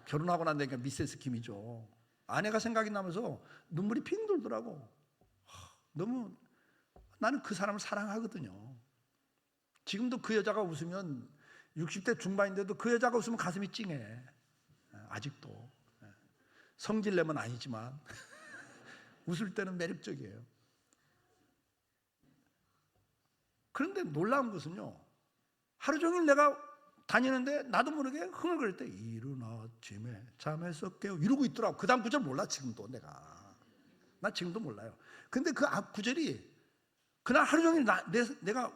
결혼하고 난 다니까 미세스 김이죠. 아내가 생각이 나면서 눈물이 핑 돌더라고. 너무 나는 그 사람을 사랑하거든요. 지금도 그 여자가 웃으면 60대 중반인데도 그 여자가 웃으면 가슴이 찡해. 아직도. 성질내면 아니지만 웃을 때는 매력적이에요. 그런데 놀라운 것은요, 하루 종일 내가 다니는데 나도 모르게 흥얼거릴 때 이른 아침에 잠에서 깨어 이러고 있더라고. 그 다음 구절 몰라. 지금도 나 지금도 몰라요. 근데 그 앞 구절이 그날 하루 종일 내가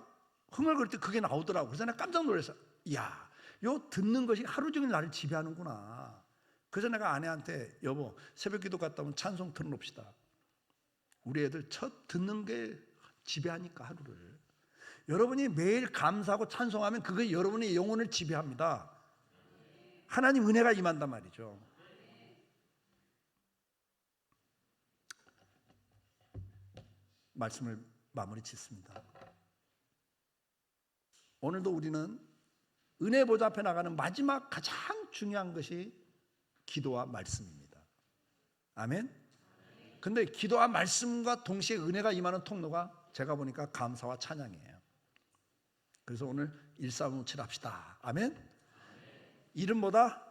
흥얼거릴 때 그게 나오더라고. 그래서 내가 깜짝 놀랐어. 이야, 요 듣는 것이 하루 종일 나를 지배하는구나. 그래서 내가 아내한테 여보 새벽 기도 갔다 오면 찬송 틀어놓읍시다. 우리 애들 첫 듣는 게 지배하니까 하루를. 여러분이 매일 감사하고 찬송하면 그게 여러분의 영혼을 지배합니다. 하나님 은혜가 임한단 말이죠. 말씀을 마무리 짓습니다. 오늘도 우리는 은혜 보좌 앞에 나가는 마지막 가장 중요한 것이 기도와 말씀입니다. 아멘. 근데 기도와 말씀과 동시에 은혜가 임하는 통로가 제가 보니까 감사와 찬양이에요. 그래서 오늘 1357 합시다. 아멘. 이름보다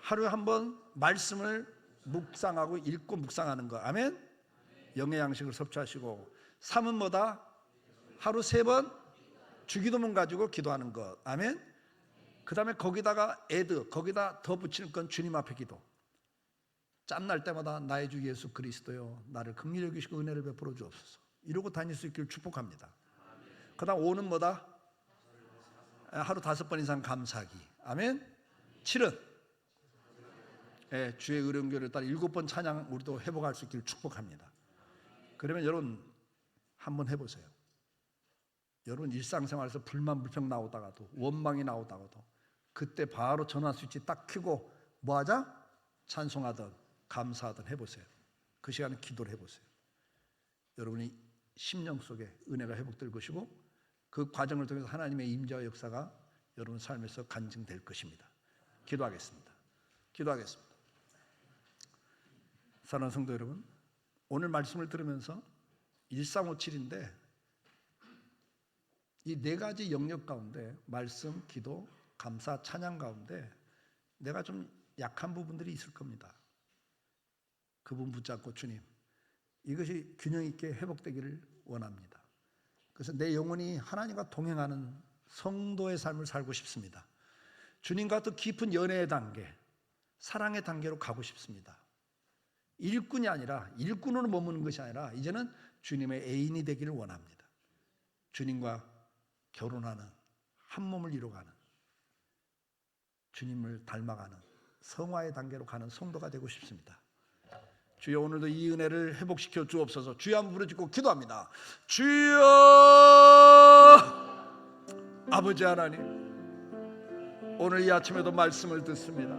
하루에 한 번 말씀을 묵상하고 읽고 묵상하는 거. 아멘. 영의 양식을 섭취하시고 3은 뭐다? 하루 3번 주기도문 가지고 기도하는 것. 아멘. 그 다음에 거기다가 거기다 더 붙이는 건 주님 앞에 기도. 짬날 때마다 나의 주 예수 그리스도여 나를 긍휼히 여기시고 은혜를 베풀어 주옵소서. 이러고 다닐 수 있기를 축복합니다. 그 다음 5는 뭐다? 하루 5번 이상 감사하기. 아멘. 7은 주의 의령교를 따라 7번 찬양 우리도 회복할 수 있기를 축복합니다. 그러면 여러분 한번 해보세요. 여러분 일상생활에서 불만 불평 나오다가도 원망이 나오다가도 그때 바로 전화 스위치 딱 켜고 뭐 하자? 찬송하든 감사하든 해보세요. 그 시간에 기도를 해보세요. 여러분이 심령 속에 은혜가 회복될 것이고 그 과정을 통해서 하나님의 임재와 역사가 여러분 삶에서 간증될 것입니다. 기도하겠습니다. 기도하겠습니다. 사랑하는 성도 여러분, 오늘 말씀을 들으면서 1357인데 이 네 가지 영역 가운데 말씀, 기도, 감사, 찬양 가운데 내가 좀 약한 부분들이 있을 겁니다. 그분 붙잡고 주님, 이것이 균형 있게 회복되기를 원합니다. 그래서 내 영혼이 하나님과 동행하는 성도의 삶을 살고 싶습니다. 주님과 더 깊은 연애의 단계, 사랑의 단계로 가고 싶습니다. 일꾼이 아니라, 일꾼으로 머무는 것이 아니라 이제는 주님의 애인이 되기를 원합니다. 주님과 결혼하는, 한 몸을 이루어가는, 주님을 닮아가는 성화의 단계로 가는 성도가 되고 싶습니다. 주여, 오늘도 이 은혜를 회복시켜 주옵소서. 주여 한번 부르짖고 기도합니다. 주여, 아버지 하나님, 오늘 이 아침에도 말씀을 듣습니다.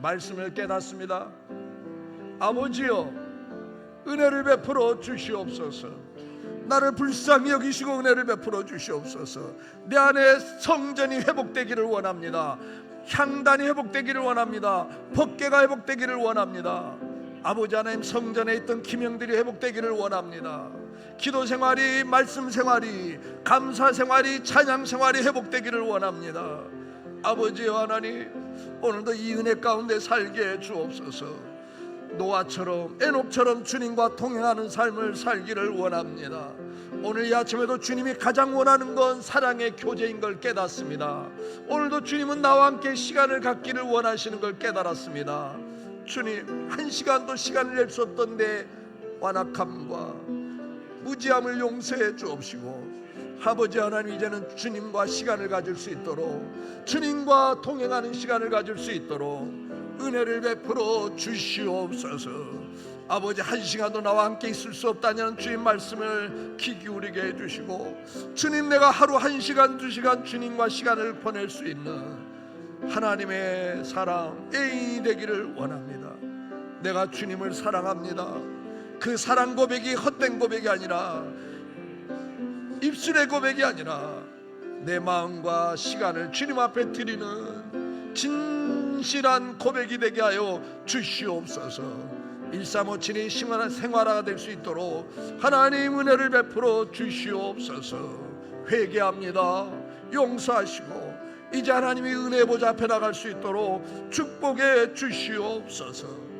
말씀을 깨닫습니다. 아버지여, 은혜를 베풀어 주시옵소서. 나를 불쌍히 여기시고 은혜를 베풀어 주시옵소서. 내 안에 성전이 회복되기를 원합니다. 향단이 회복되기를 원합니다. 법궤가 회복되기를 원합니다. 아버지 하나님, 성전에 있던 기명들이 회복되기를 원합니다. 기도 생활이, 말씀 생활이, 감사 생활이, 찬양 생활이 회복되기를 원합니다. 아버지 하나님, 오늘도 이 은혜 가운데 살게 해 주옵소서. 노아처럼, 에녹처럼 주님과 동행하는 삶을 살기를 원합니다. 오늘 이 아침에도 주님이 가장 원하는 건 사랑의 교제인 걸 깨닫습니다. 오늘도 주님은 나와 함께 시간을 갖기를 원하시는 걸 깨달았습니다. 주님, 한 시간도 시간을 낼 수 없던 내 완악함과 무지함을 용서해 주옵시고, 아버지 하나님, 이제는 주님과 시간을 가질 수 있도록, 주님과 동행하는 시간을 가질 수 있도록 은혜를 베풀어 주시옵소서. 아버지, 한 시간도 나와 함께 있을 수 없다는 주님 말씀을 귀 기울이게 해주시고, 주님, 내가 하루 1시간 2시간 주님과 시간을 보낼 수 있는 하나님의 사랑, 애인이 되기를 원합니다. 내가 주님을 사랑합니다. 그 사랑 고백이 헛된 고백이 아니라, 입술의 고백이 아니라 내 마음과 시간을 주님 앞에 드리는 진실한 고백이 되게 하여 주시옵소서. 1357이 생활화가 될 수 있도록 하나님 은혜를 베풀어 주시옵소서. 회개합니다. 용서하시고 이제 하나님의 은혜 보좌 앞에 나갈 수 있도록 축복해 주시옵소서.